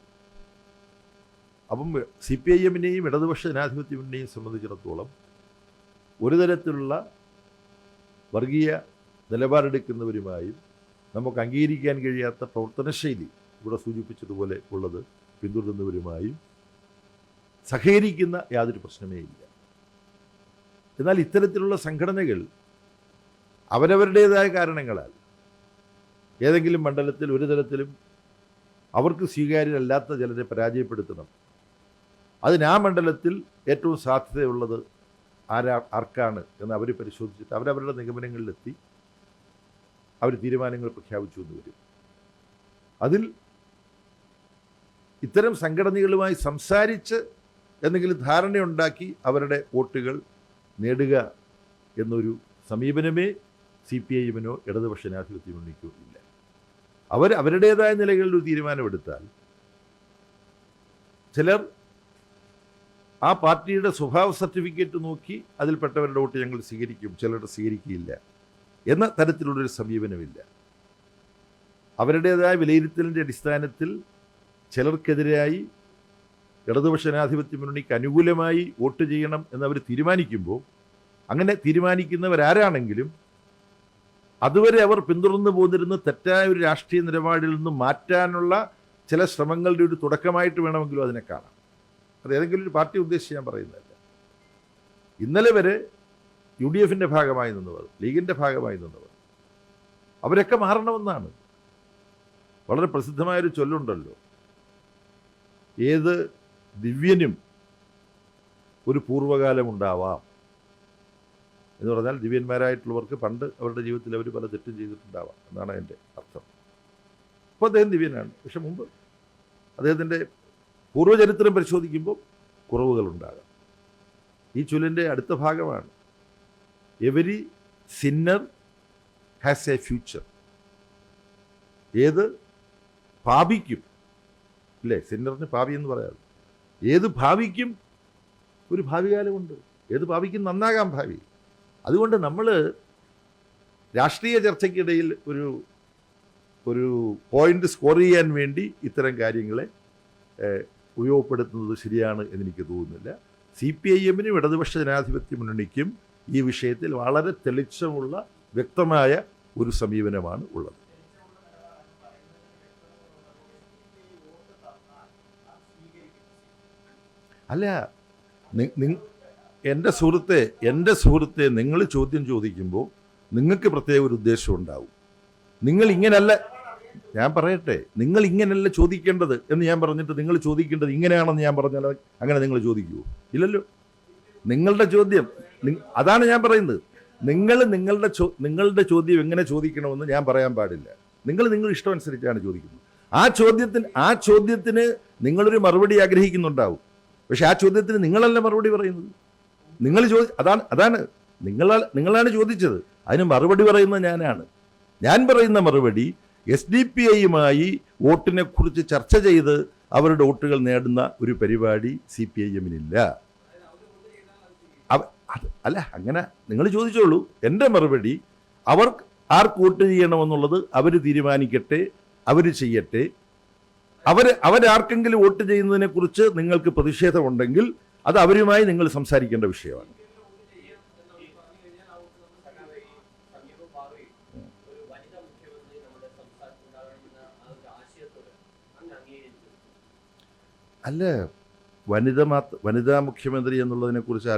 അപ്പം CPIMനെയും ഇടതുപക്ഷ ജനാധിപത്യ മുന്നണിയെയും സംബന്ധിച്ചിടത്തോളം ഒരു തരത്തിലുള്ള വർഗീയ നിലപാടെടുക്കുന്നവരുമായും നമുക്ക് അംഗീകരിക്കാൻ കഴിയാത്ത പ്രവർത്തനശൈലി ഇവിടെ സൂചിപ്പിച്ചതുപോലെ ഉള്ളത് പിന്തുടരുന്നവരുമായും സഹകരിക്കുന്ന യാതൊരു പ്രശ്നമേ ഇല്ല. എന്നാൽ ഇത്തരത്തിലുള്ള സംഘടനകൾ അവരവരുടേതായ കാരണങ്ങളാൽ ഏതെങ്കിലും മണ്ഡലത്തിൽ ഒരു തരത്തിലും അവർക്ക് സ്വീകാര്യരല്ലാത്ത ചിലരെ പരാജയപ്പെടുത്തണം. അതിന് ആ മണ്ഡലത്തിൽ ഏറ്റവും സാധ്യതയുള്ളത് ആർക്കാണ് എന്ന് അവർ പരിശോധിച്ചിട്ട് അവരവരുടെ നിഗമനങ്ങളിലെത്തി അവർ തീരുമാനങ്ങൾ പ്രഖ്യാപിച്ചു എന്ന് വരും. അതിൽ ഇത്തരം സംഘടനകളുമായി സംസാരിച്ച് എന്തെങ്കിലും ധാരണയുണ്ടാക്കി അവരുടെ വോട്ടുകൾ നേടുക എന്നൊരു സമീപനമേ CPIMനോ ഇടതുപക്ഷ ജനാധിപത്യ മുന്നണിക്കോ ഇല്ല. അവരുടേതായ നിലകളിൽ ഒരു തീരുമാനമെടുത്താൽ ചിലർ ആ പാർട്ടിയുടെ സ്വഭാവ സർട്ടിഫിക്കറ്റ് നോക്കി അതിൽപ്പെട്ടവരുടെ വോട്ട് ഞങ്ങൾ സ്വീകരിക്കും, ചിലരുടെ സ്വീകരിക്കുകയില്ല എന്ന തരത്തിലുള്ളൊരു സമീപനമില്ല. അവരുടേതായ വിലയിരുത്തലിൻ്റെ അടിസ്ഥാനത്തിൽ ചിലർക്കെതിരായി ഇടതുപക്ഷ ജനാധിപത്യ മുന്നണിക്ക് അനുകൂലമായി വോട്ട് ചെയ്യണം എന്നവർ തീരുമാനിക്കുമ്പോൾ, അങ്ങനെ തീരുമാനിക്കുന്നവരാരാണെങ്കിലും അതുവരെ അവർ പിന്തുടർന്നു പോന്നിരുന്ന തെറ്റായ ഒരു രാഷ്ട്രീയ നിലപാടിൽ നിന്ന് മാറ്റാനുള്ള ചില ശ്രമങ്ങളുടെ ഒരു തുടക്കമായിട്ട് വേണമെങ്കിലും അതിനെ കാണാം. അത് ഏതെങ്കിലും ഒരു പാർട്ടി ഉദ്ദേശിച്ച് ഞാൻ പറയുന്നതല്ല. ഇന്നലെ വരെ UDFൻ്റെ ഭാഗമായി നിന്നവർ, ലീഗിൻ്റെ ഭാഗമായി നിന്നവർ, അവരൊക്കെ മാറണമെന്നാണ്. വളരെ പ്രസിദ്ധമായൊരു ചൊല്ലുണ്ടല്ലോ, ഏത് ദിവ്യനും ഒരു പൂർവ്വകാലമുണ്ടാവാം എന്ന് പറഞ്ഞാൽ ദിവ്യന്മാരായിട്ടുള്ളവർക്ക് പണ്ട് അവരുടെ ജീവിതത്തിൽ അവർ പല തെറ്റും ചെയ്തിട്ടുണ്ടാവാം എന്നാണ് എൻ്റെ അർത്ഥം. അപ്പോൾ അദ്ദേഹം ദിവ്യനാണ്, പക്ഷെ മുമ്പ് അദ്ദേഹത്തിൻ്റെ പൂർവ്വചരിത്രം പരിശോധിക്കുമ്പോൾ കുറവുകളുണ്ടാകാം. ഈ ചൊല്ലിൻ്റെ അടുത്ത ഭാഗമാണ് every Sinner has A future. ഏത് പാപിക്കും, ഇല്ലേ, സിന്നറിന് പാപി എന്ന് പറയാറ്, ഏത് ഭാവിക്കും ഒരു ഭാവി കാലമുണ്ട്, ഏത് ഭാവിക്കും നന്നാകാം ഭാവി. അതുകൊണ്ട് നമ്മൾ രാഷ്ട്രീയ ചർച്ചയ്ക്കിടയിൽ ഒരു പോയിന്റ് സ്കോർ ചെയ്യാൻ വേണ്ടി ഇത്തരം കാര്യങ്ങളെ ഉപയോഗപ്പെടുത്തുന്നത് ശരിയാണ് എന്നെനിക്ക് തോന്നുന്നില്ല. CPIM-നും ഇടതുപക്ഷ ജനാധിപത്യ മുന്നണിക്കും ഈ വിഷയത്തിൽ വളരെ തെളിച്ചമുള്ള വ്യക്തമായ ഒരു സമീപനമാണ് ഉള്ളത്. അല്ല, എൻ്റെ സുഹൃത്തെ നിങ്ങൾ ചോദ്യം ചോദിക്കുമ്പോൾ നിങ്ങൾക്ക് പ്രത്യേക ഒരു ഉദ്ദേശം ഉണ്ടാവും. നിങ്ങൾ ഇങ്ങനല്ല, ഞാൻ പറയട്ടെ, നിങ്ങൾ ഇങ്ങനെയല്ല ചോദിക്കേണ്ടത് എന്ന് ഞാൻ പറഞ്ഞിട്ട് നിങ്ങൾ ചോദിക്കേണ്ടത് ഇങ്ങനെയാണെന്ന് ഞാൻ പറഞ്ഞാൽ അങ്ങനെ നിങ്ങൾ ചോദിക്കുമോ? ഇല്ലല്ലോ. നിങ്ങളുടെ ചോദ്യം അതാണ് ഞാൻ പറയുന്നത്. നിങ്ങളുടെ ചോദ്യം എങ്ങനെ ചോദിക്കണമെന്ന് ഞാൻ പറയാൻ പാടില്ല. നിങ്ങൾ ഇഷ്ടമനുസരിച്ചാണ് ചോദിക്കുന്നത്. ആ ചോദ്യത്തിന് നിങ്ങളൊരു മറുപടി ആഗ്രഹിക്കുന്നുണ്ടാവും. പക്ഷെ ആ ചോദ്യത്തിന് നിങ്ങളല്ല മറുപടി പറയുന്നത്. അതാണ് നിങ്ങളാണ് ചോദിച്ചത്. അതിന് മറുപടി പറയുന്നത് ഞാനാണ്. ഞാൻ പറയുന്ന മറുപടി SDPI-യുമായി വോട്ടിനെ കുറിച്ച് ചർച്ച ചെയ്ത് അവരുടെ വോട്ടുകൾ നേടുന്ന ഒരു പരിപാടി CPIM-നില്ല. അല്ല, അങ്ങനെ നിങ്ങൾ ചോദിച്ചോളൂ. എൻ്റെ മറുപടി, അവർ ആർക്ക് വോട്ട് ചെയ്യണമെന്നുള്ളത് അവർ തീരുമാനിക്കട്ടെ, അവർ ചെയ്യട്ടെ. അവരാർക്കെങ്കിലും വോട്ട് ചെയ്യുന്നതിനെക്കുറിച്ച് നിങ്ങൾക്ക് പ്രതിഷേധമുണ്ടെങ്കിൽ അത് അവരുമായി നിങ്ങൾ സംസാരിക്കേണ്ട വിഷയമാണ്. അല്ല, വനിതാ മുഖ്യമന്ത്രി എന്നുള്ളതിനെക്കുറിച്ച്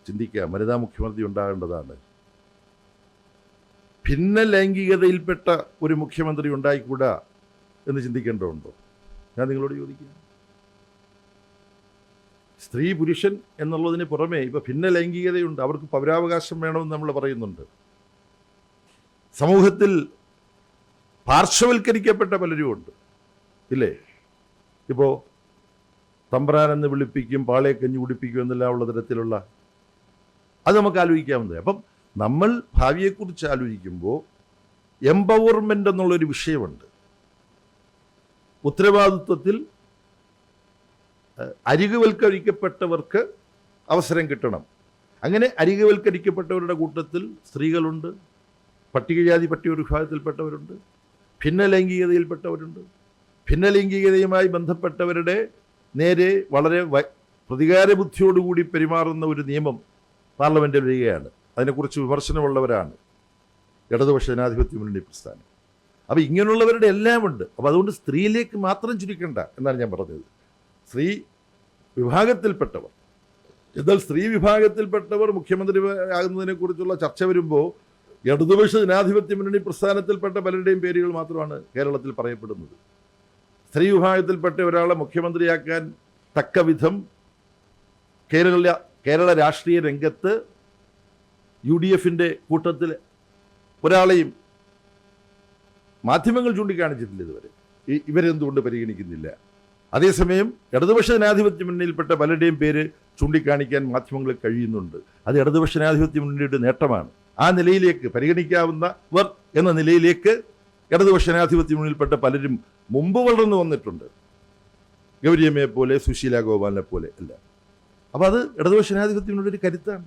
ചിന്തിക്കാം. വനിതാ മുഖ്യമന്ത്രി ഉണ്ടാകേണ്ടതാണ്. ഭിന്ന ലൈംഗികതയിൽപ്പെട്ട ഒരു മുഖ്യമന്ത്രി ഉണ്ടായിക്കൂടാ എന്ന് ചിന്തിക്കേണ്ടതുണ്ടോ? ഞാൻ നിങ്ങളോട് ചോദിക്കുക. സ്ത്രീ പുരുഷൻ എന്നുള്ളതിന് പുറമെ ഇപ്പോൾ ഭിന്ന ലൈംഗികതയുണ്ട്. അവർക്ക് പൗരാവകാശം വേണമെന്ന് നമ്മൾ പറയുന്നുണ്ട്. സമൂഹത്തിൽ പാർശ്വവൽക്കരിക്കപ്പെട്ട പലരും ഉണ്ട്, ഇല്ലേ? ഇപ്പോൾ തമ്പ്രാനെന്ന് വിളിപ്പിക്കും, പാളയെ കഞ്ഞി കുടിപ്പിക്കും എന്നെല്ലാം ഉള്ള തരത്തിലുള്ള അത് നമുക്ക് ആലോചിക്കാവുന്നത്. അപ്പം നമ്മൾ ഭാവിയെക്കുറിച്ച് ആലോചിക്കുമ്പോൾ എംപവർമെൻ്റ് എന്നുള്ളൊരു വിഷയമുണ്ട്. ഉത്തരവാദിത്വത്തിൽ അരികുവൽക്കരിക്കപ്പെട്ടവർക്ക് അവസരം കിട്ടണം. അങ്ങനെ അരികുവൽക്കരിക്കപ്പെട്ടവരുടെ കൂട്ടത്തിൽ സ്ത്രീകളുണ്ട്, പട്ടികജാതി പട്ടിക വിഭാഗത്തിൽപ്പെട്ടവരുണ്ട്, ഭിന്നലൈംഗികതയിൽപ്പെട്ടവരുണ്ട്. ഭിന്നലൈംഗികതയുമായി ബന്ധപ്പെട്ടവരുടെ നേരെ വളരെ പ്രതികാരബുദ്ധിയോടുകൂടി പെരുമാറുന്ന ഒരു നിയമം പാർലമെൻറ്റിൽ വരികയാണ്. അതിനെക്കുറിച്ച് വിമർശനമുള്ളവരാണ് ഇടതുപക്ഷ ജനാധിപത്യ മുന്നണി പ്രസ്ഥാനം. അപ്പോൾ ഇങ്ങനെയുള്ളവരുടെ എല്ലാം ഉണ്ട്. അപ്പോൾ അതുകൊണ്ട് സ്ത്രീയിലേക്ക് മാത്രം ചുരുക്കണ്ട എന്നാണ് ഞാൻ പറഞ്ഞത്. സ്ത്രീ വിഭാഗത്തിൽപ്പെട്ടവർ, എന്നാൽ സ്ത്രീ വിഭാഗത്തിൽപ്പെട്ടവർ മുഖ്യമന്ത്രി ആകുന്നതിനെക്കുറിച്ചുള്ള ചർച്ച വരുമ്പോൾ ഇടതുപക്ഷ ജനാധിപത്യ മുന്നണി പ്രസ്ഥാനത്തിൽപ്പെട്ട പലരുടെയും പേരുകൾ മാത്രമാണ് കേരളത്തിൽ പറയപ്പെടുന്നത്. സ്ത്രീ വിഭാഗത്തിൽപ്പെട്ട ഒരാളെ മുഖ്യമന്ത്രിയാക്കാൻ തക്ക വിധം കേരള രാഷ്ട്രീയ രംഗത്ത് UDFൻ്റെ കൂട്ടത്തിൽ ഒരാളെയും മാധ്യമങ്ങൾ ചൂണ്ടിക്കാണിച്ചിട്ടില്ല ഇതുവരെ. ഇവരെന്തുകൊണ്ട് പരിഗണിക്കുന്നില്ല? അതേസമയം ഇടതുപക്ഷ ജനാധിപത്യ മുന്നണിയിൽപ്പെട്ട പലരുടെയും പേര് ചൂണ്ടിക്കാണിക്കാൻ മാധ്യമങ്ങൾക്ക് കഴിയുന്നുണ്ട്. അത് ഇടതുപക്ഷ ജനാധിപത്യ മുന്നണിയുടെ നേട്ടമാണ്. ആ നിലയിലേക്ക് പരിഗണിക്കാവുന്നവർ എന്ന നിലയിലേക്ക് ഇടതുപക്ഷ ജനാധിപത്യ മുന്നിൽപ്പെട്ട പലരും മുമ്പ് വളർന്നു വന്നിട്ടുണ്ട്. ഗൗരിയമ്മയെ പോലെ, സുശീല ഗോപാലിനെ പോലെ അല്ല. അപ്പോൾ അത് ഇടതുപക്ഷ ജനാധിപത്യത്തിനുള്ള ഒരു കരുത്താണ്.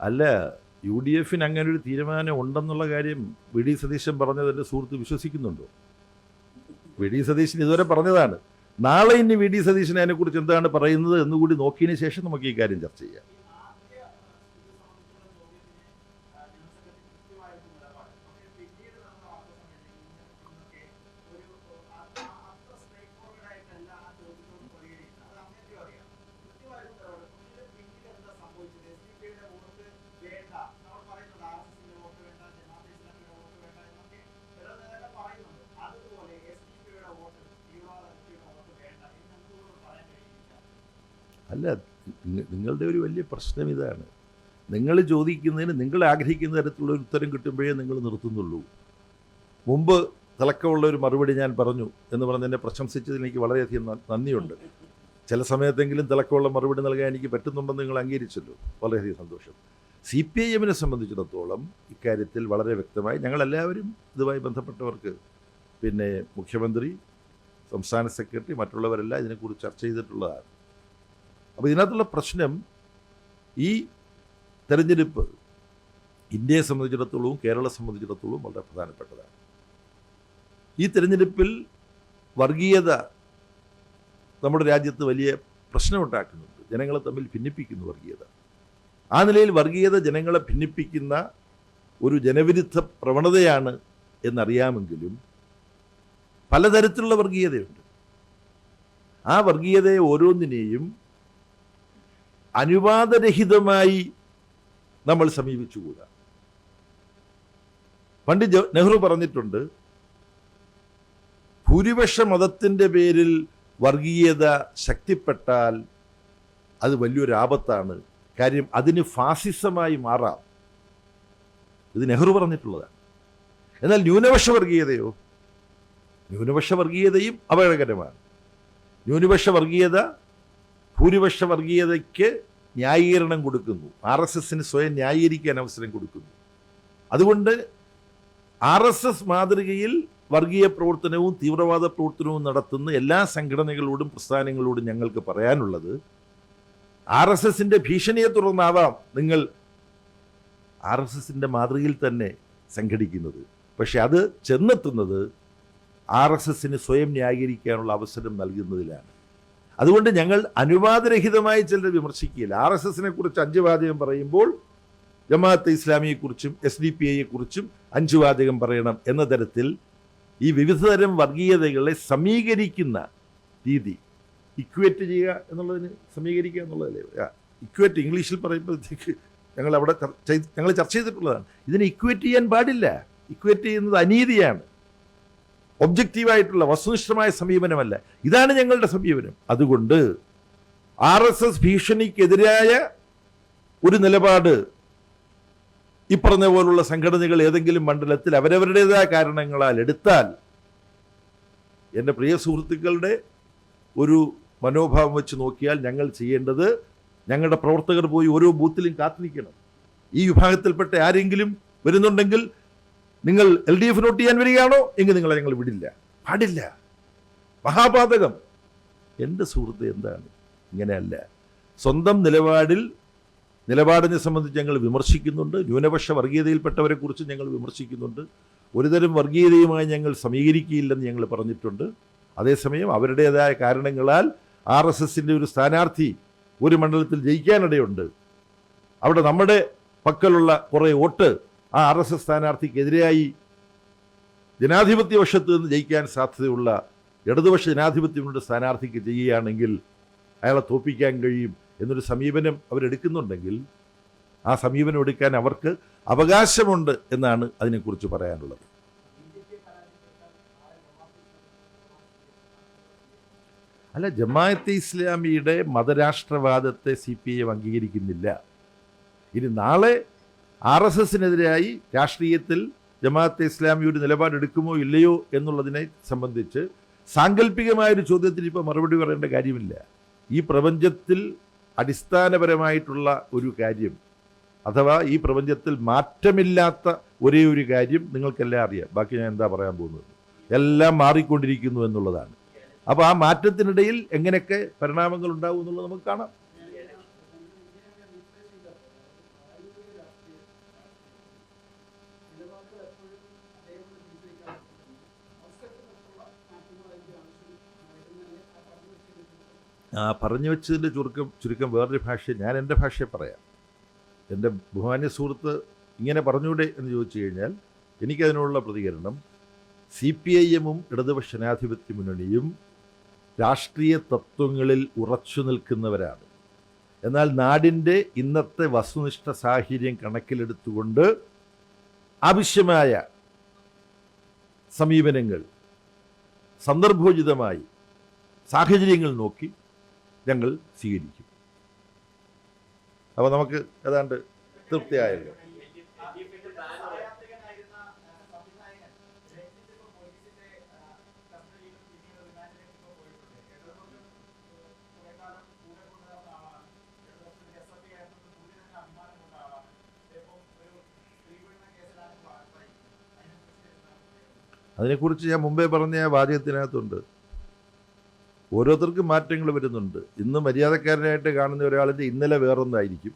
അല്ല, UDF അങ്ങനെ ഒരു തീരുമാനം ഉണ്ടെന്നുള്ള കാര്യം വി.ഡി. സതീശൻ പറഞ്ഞത് എൻ്റെ സുഹൃത്ത് വിശ്വസിക്കുന്നുണ്ടോ? വി.ഡി. സതീശൻ ഇതുവരെ പറഞ്ഞതാണ്. നാളെ ഇനി വി.ഡി. സതീശൻ അതിനെക്കുറിച്ച് എന്താണ് പറയുന്നത് എന്നുകൂടി നോക്കിയതിന് ശേഷം നമുക്ക് ഈ കാര്യം ചർച്ച ചെയ്യാം. അല്ല, നിങ്ങളുടെ ഒരു വലിയ പ്രശ്നം ഇതാണ്. നിങ്ങൾ ചോദിക്കുന്നതിന്, നിങ്ങൾ ആഗ്രഹിക്കുന്ന തരത്തിലുള്ള ഒരു ഉത്തരം കിട്ടുമ്പോഴേ നിങ്ങൾ നിർത്തുന്നുള്ളൂ. മുമ്പ് തിളക്കമുള്ള ഒരു മറുപടി ഞാൻ പറഞ്ഞു എന്ന് പറഞ്ഞ് എന്നെ പ്രശംസിച്ചതിൽ എനിക്ക് വളരെയധികം നന്ദിയുണ്ട്. ചില സമയത്തെങ്കിലും തിളക്കമുള്ള മറുപടി നൽകാൻ എനിക്ക് പറ്റുന്നുണ്ടെന്ന് നിങ്ങൾ അംഗീകരിച്ചല്ലോ, വളരെയധികം സന്തോഷം. CPIM-നെ സംബന്ധിച്ചിടത്തോളം ഇക്കാര്യത്തിൽ വളരെ വ്യക്തമായി ഞങ്ങളെല്ലാവരും ഇതുമായി ബന്ധപ്പെട്ടവർക്ക്, പിന്നെ മുഖ്യമന്ത്രി, സംസ്ഥാന സെക്രട്ടറി, മറ്റുള്ളവരെല്ലാം ഇതിനെക്കുറിച്ച് ചർച്ച ചെയ്തിട്ടുള്ളതാണ്. അപ്പോൾ ഇതിനകത്തുള്ള പ്രശ്നം, ഈ തെരഞ്ഞെടുപ്പ് ഇന്ത്യയെ സംബന്ധിച്ചിടത്തോളവും കേരളത്തെ സംബന്ധിച്ചിടത്തോളവും വളരെ പ്രധാനപ്പെട്ടതാണ്. ഈ തെരഞ്ഞെടുപ്പിൽ വർഗീയത നമ്മുടെ രാജ്യത്ത് വലിയ പ്രശ്നമുണ്ടാക്കുന്നുണ്ട്. ജനങ്ങളെ തമ്മിൽ ഭിന്നിപ്പിക്കുന്നു വർഗീയത. ആ നിലയിൽ വർഗീയത ജനങ്ങളെ ഭിന്നിപ്പിക്കുന്ന ഒരു ജനവിരുദ്ധ പ്രവണതയാണ് എന്നറിയാമെങ്കിലും പലതരത്തിലുള്ള വർഗീയതയുണ്ട്. ആ വർഗീയതയെ ഓരോന്നിനെയും അനുവാദരഹിതമായി നമ്മൾ സമീപിച്ചുകൂടാ. പണ്ട് നെഹ്റു പറഞ്ഞിട്ടുണ്ട്, ഭൂരിപക്ഷ മതത്തിൻ്റെ പേരിൽ വർഗീയത ശക്തിപ്പെട്ടാൽ അത് വലിയൊരു ആപത്താണ്. കാര്യം അതിന് ഫാസിസമായി മാറാം. ഇത് നെഹ്റു പറഞ്ഞിട്ടുള്ളതാണ്. എന്നാൽ ന്യൂനപക്ഷ വർഗീയതയോ? ന്യൂനപക്ഷ വർഗീയതയും അപകടകരമാണ്. ന്യൂനപക്ഷ വർഗീയത ഭൂരിപക്ഷ വർഗീയതയ്ക്ക് ന്യായീകരണം കൊടുക്കുന്നു. RSSന് സ്വയം ന്യായീകരിക്കാൻ അവസരം കൊടുക്കുന്നു. അതുകൊണ്ട് RSS മാതൃകയിൽ വർഗീയ പ്രവർത്തനവും തീവ്രവാദ പ്രവർത്തനവും നടത്തുന്ന എല്ലാ സംഘടനകളോടും പ്രസ്ഥാനങ്ങളോടും ഞങ്ങൾക്ക് പറയാനുള്ളത്, RSSൻ്റെ ഭീഷണിയെ തുടർന്നാവാം നിങ്ങൾ RSSൻ്റെ മാതൃകയിൽ തന്നെ സംഘടിക്കുന്നത്. പക്ഷെ അത് ചെന്നെത്തുന്നത് RSSന് സ്വയം ന്യായീകരിക്കാനുള്ള അവസരം നൽകുന്നതിലാണ്. അതുകൊണ്ട് ഞങ്ങൾ അനുവാദരഹിതമായി ചിലർ വിമർശിക്കുകയില്ല. RSSനെ കുറിച്ച് 5 വാചകം പറയുമ്പോൾ ജമാഅത്തെ ഇസ്ലാമിയെക്കുറിച്ചും SDPI-യെക്കുറിച്ചും 5 വാചകം പറയണം എന്ന തരത്തിൽ ഈ വിവിധതരം വർഗീയതകളെ സമീകരിക്കുന്ന രീതി, ഇക്വേറ്റ് ചെയ്യുക എന്നുള്ളതിന്, സമീകരിക്കുക എന്നുള്ളതല്ലേ ഇക്വേറ്റ്, ഇംഗ്ലീഷിൽ പറയുമ്പോഴത്തേക്ക് ഞങ്ങൾ ചർച്ച ചെയ്തിട്ടുള്ളതാണ്. ഇതിനെ ഇക്വേറ്റ് ചെയ്യാൻ പാടില്ല. ഇക്വേറ്റ് ചെയ്യുന്നത് അനീതിയാണ്. ഒബ്ജക്റ്റീവായിട്ടുള്ള വസ്തുനിഷ്ഠമായ സമീപനമല്ല. ഇതാണ് ഞങ്ങളുടെ സമീപനം. അതുകൊണ്ട് RSS ഭീഷണിക്കെതിരായ ഒരു നിലപാട് ഈ പറഞ്ഞ പോലുള്ള സംഘടനകൾ ഏതെങ്കിലും മണ്ഡലത്തിൽ അവരവരുടേതായ കാരണങ്ങളാൽ എടുത്താൽ, എൻ്റെ പ്രിയ സുഹൃത്തുക്കളുടെ ഒരു മനോഭാവം വെച്ച് നോക്കിയാൽ ഞങ്ങൾ ചെയ്യേണ്ടത്, ഞങ്ങളുടെ പ്രവർത്തകർ പോയി ഓരോ ബൂത്തിലും കാത്തു നിൽക്കണം. ഈ വിഭാഗത്തിൽപ്പെട്ട ആരെങ്കിലും വരുന്നുണ്ടെങ്കിൽ നിങ്ങൾ LDF വോട്ട് ചെയ്യാൻ വരികയാണോ എങ്കിൽ നിങ്ങളെ ഞങ്ങൾ വിടില്ല. പാടില്ല. മഹാപാതകം. എൻ്റെ സുഹൃത്ത്, എന്താണ്? ഇങ്ങനെയല്ല. സ്വന്തം നിലപാടിനെ സംബന്ധിച്ച് ഞങ്ങൾ വിമർശിക്കുന്നുണ്ട്. ന്യൂനപക്ഷ വർഗീയതയിൽപ്പെട്ടവരെക്കുറിച്ച് ഞങ്ങൾ വിമർശിക്കുന്നുണ്ട്. ഒരുതരം വർഗീയതയുമായി ഞങ്ങൾ സമീകരിക്കുകയില്ലെന്ന് ഞങ്ങൾ പറഞ്ഞിട്ടുണ്ട്. അതേസമയം അവരുടേതായ കാരണങ്ങളാൽ RSSൻ്റെ ഒരു സ്ഥാനാർത്ഥി ഒരു മണ്ഡലത്തിൽ ജയിക്കാനിടയുണ്ട്. അവിടെ നമ്മുടെ പക്കലുള്ള കുറേ വോട്ട് ആ RSS സ്ഥാനാർത്ഥിക്കെതിരായി ജനാധിപത്യ വശത്ത് നിന്ന് ജയിക്കാൻ സാധ്യതയുള്ള ഇടതുപക്ഷ ജനാധിപത്യങ്ങളുടെ സ്ഥാനാർത്ഥിക്ക് ചെയ്യുകയാണെങ്കിൽ അയാളെ തോൽപ്പിക്കാൻ കഴിയും എന്നൊരു സമീപനം അവരെടുക്കുന്നുണ്ടെങ്കിൽ ആ സമീപനം എടുക്കാൻ അവർക്ക് അവകാശമുണ്ട് എന്നാണ് അതിനെക്കുറിച്ച് പറയാനുള്ളത്. അല്ല, ജമാഅത്തെ ഇസ്ലാമിയുടെ മതരാഷ്ട്രവാദത്തെ CPIM അംഗീകരിക്കുന്നില്ല. ഇനി നാളെ RSSനെതിരായി രാഷ്ട്രീയത്തിൽ ജമാഅത്തെ ഇസ്ലാമി ഒരു നിലപാടെടുക്കുമോ ഇല്ലയോ എന്നുള്ളതിനെ സംബന്ധിച്ച് സാങ്കല്പികമായൊരു ചോദ്യത്തിന് ഇപ്പോൾ മറുപടി പറയേണ്ട കാര്യമില്ല. ഈ പ്രപഞ്ചത്തിൽ അടിസ്ഥാനപരമായിട്ടുള്ള ഒരു കാര്യം, അഥവാ ഈ പ്രപഞ്ചത്തിൽ മാറ്റമില്ലാത്ത ഒരേ ഒരു കാര്യം നിങ്ങൾക്കെല്ലാം അറിയാം. ബാക്കി ഞാൻ എന്താ പറയാൻ പോകുന്നത്? എല്ലാം മാറിക്കൊണ്ടിരിക്കുന്നു എന്നുള്ളതാണ്. അപ്പോൾ ആ മാറ്റത്തിനിടയിൽ എങ്ങനെയൊക്കെ പരിണാമങ്ങൾ ഉണ്ടാവും എന്നുള്ളത് നമുക്ക് കാണാം. പറഞ്ഞു വെച്ചതിൻ്റെ ചുരുക്കം വേറൊരു ഭാഷ, ഞാൻ എൻ്റെ ഭാഷയെ പറയാം. എൻ്റെ ബഹുമാന്യ സുഹൃത്ത് ഇങ്ങനെ പറഞ്ഞൂടെ എന്ന് ചോദിച്ചു കഴിഞ്ഞാൽ എനിക്കതിനുള്ള പ്രതികരണം, CPIM-ഉം ഇടതുപക്ഷ ജനാധിപത്യ മുന്നണിയും രാഷ്ട്രീയ തത്വങ്ങളിൽ ഉറച്ചു നിൽക്കുന്നവരാണ്. എന്നാൽ നാടിൻ്റെ ഇന്നത്തെ വസ്തുനിഷ്ഠ സാഹചര്യം കണക്കിലെടുത്തുകൊണ്ട് ആവശ്യമായ സമീപനങ്ങൾ സന്ദർഭോചിതമായി സാഹചര്യങ്ങൾ നോക്കി ഞങ്ങൾ സ്വീകരിക്കും. അപ്പോൾ നമുക്ക് ഏതാണ്ട് തൃപ്തിയായല്ലോ. അതിനെക്കുറിച്ച് ഞാൻ മുമ്പേ പറഞ്ഞ ആ വാചകത്തിനകത്തുണ്ട്, ഓരോരുത്തർക്കും മാറ്റങ്ങൾ വരുന്നുണ്ട്. ഇന്ന് മര്യാദക്കാരനായിട്ട് കാണുന്ന ഒരാളിൻ്റെ ഇന്നലെ വേറൊന്നായിരിക്കും,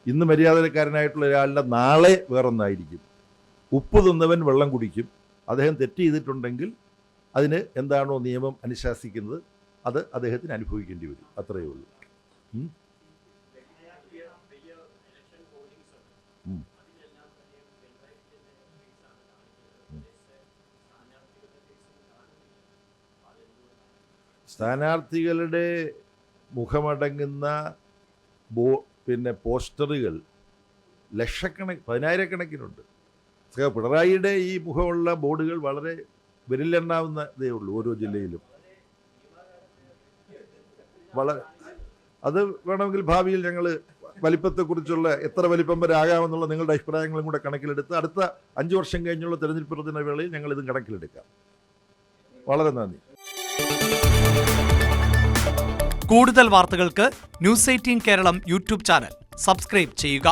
ഇന്ന് മര്യാദക്കാരനായിട്ടുള്ള ഒരാളുടെ നാളെ വേറൊന്നായിരിക്കും. ഉപ്പ് തിന്നവൻ വെള്ളം കുടിക്കും. അദ്ദേഹം തെറ്റ് ചെയ്തിട്ടുണ്ടെങ്കിൽ അതിന് എന്താണോ നിയമം അനുശാസിക്കുന്നത് അത് അദ്ദേഹത്തിന് അനുഭവിക്കേണ്ടി വരും. അത്രയേ ഉള്ളൂ. സ്ഥാനാർത്ഥികളുടെ മുഖമടങ്ങുന്ന പോസ്റ്ററുകൾ പതിനായിരക്കണക്കിനുണ്ട്. പിണറായിയുടെ ഈ മുഖമുള്ള ബോർഡുകൾ വളരെ വിരലെണ്ണാവുന്നതേ ഉള്ളൂ ഓരോ ജില്ലയിലും. അത് വേണമെങ്കിൽ ഭാവിയിൽ ഞങ്ങൾ വലിപ്പത്തെക്കുറിച്ചുള്ള എത്ര വലിപ്പം വരെ ആകാമെന്നുള്ള നിങ്ങളുടെ അഭിപ്രായങ്ങളും കൂടെ കണക്കിലെടുത്ത് അടുത്ത 5 വർഷം കഴിഞ്ഞുള്ള തെരഞ്ഞെടുപ്പ് പ്രചരണ വേളയിൽ ഞങ്ങൾ ഇതും കണക്കിലെടുക്കാം. വളരെ നന്ദി. കൂടുതൽ വാർത്തകൾക്ക് News 18 Keralam YouTube channel subscribe ചെയ്യുക.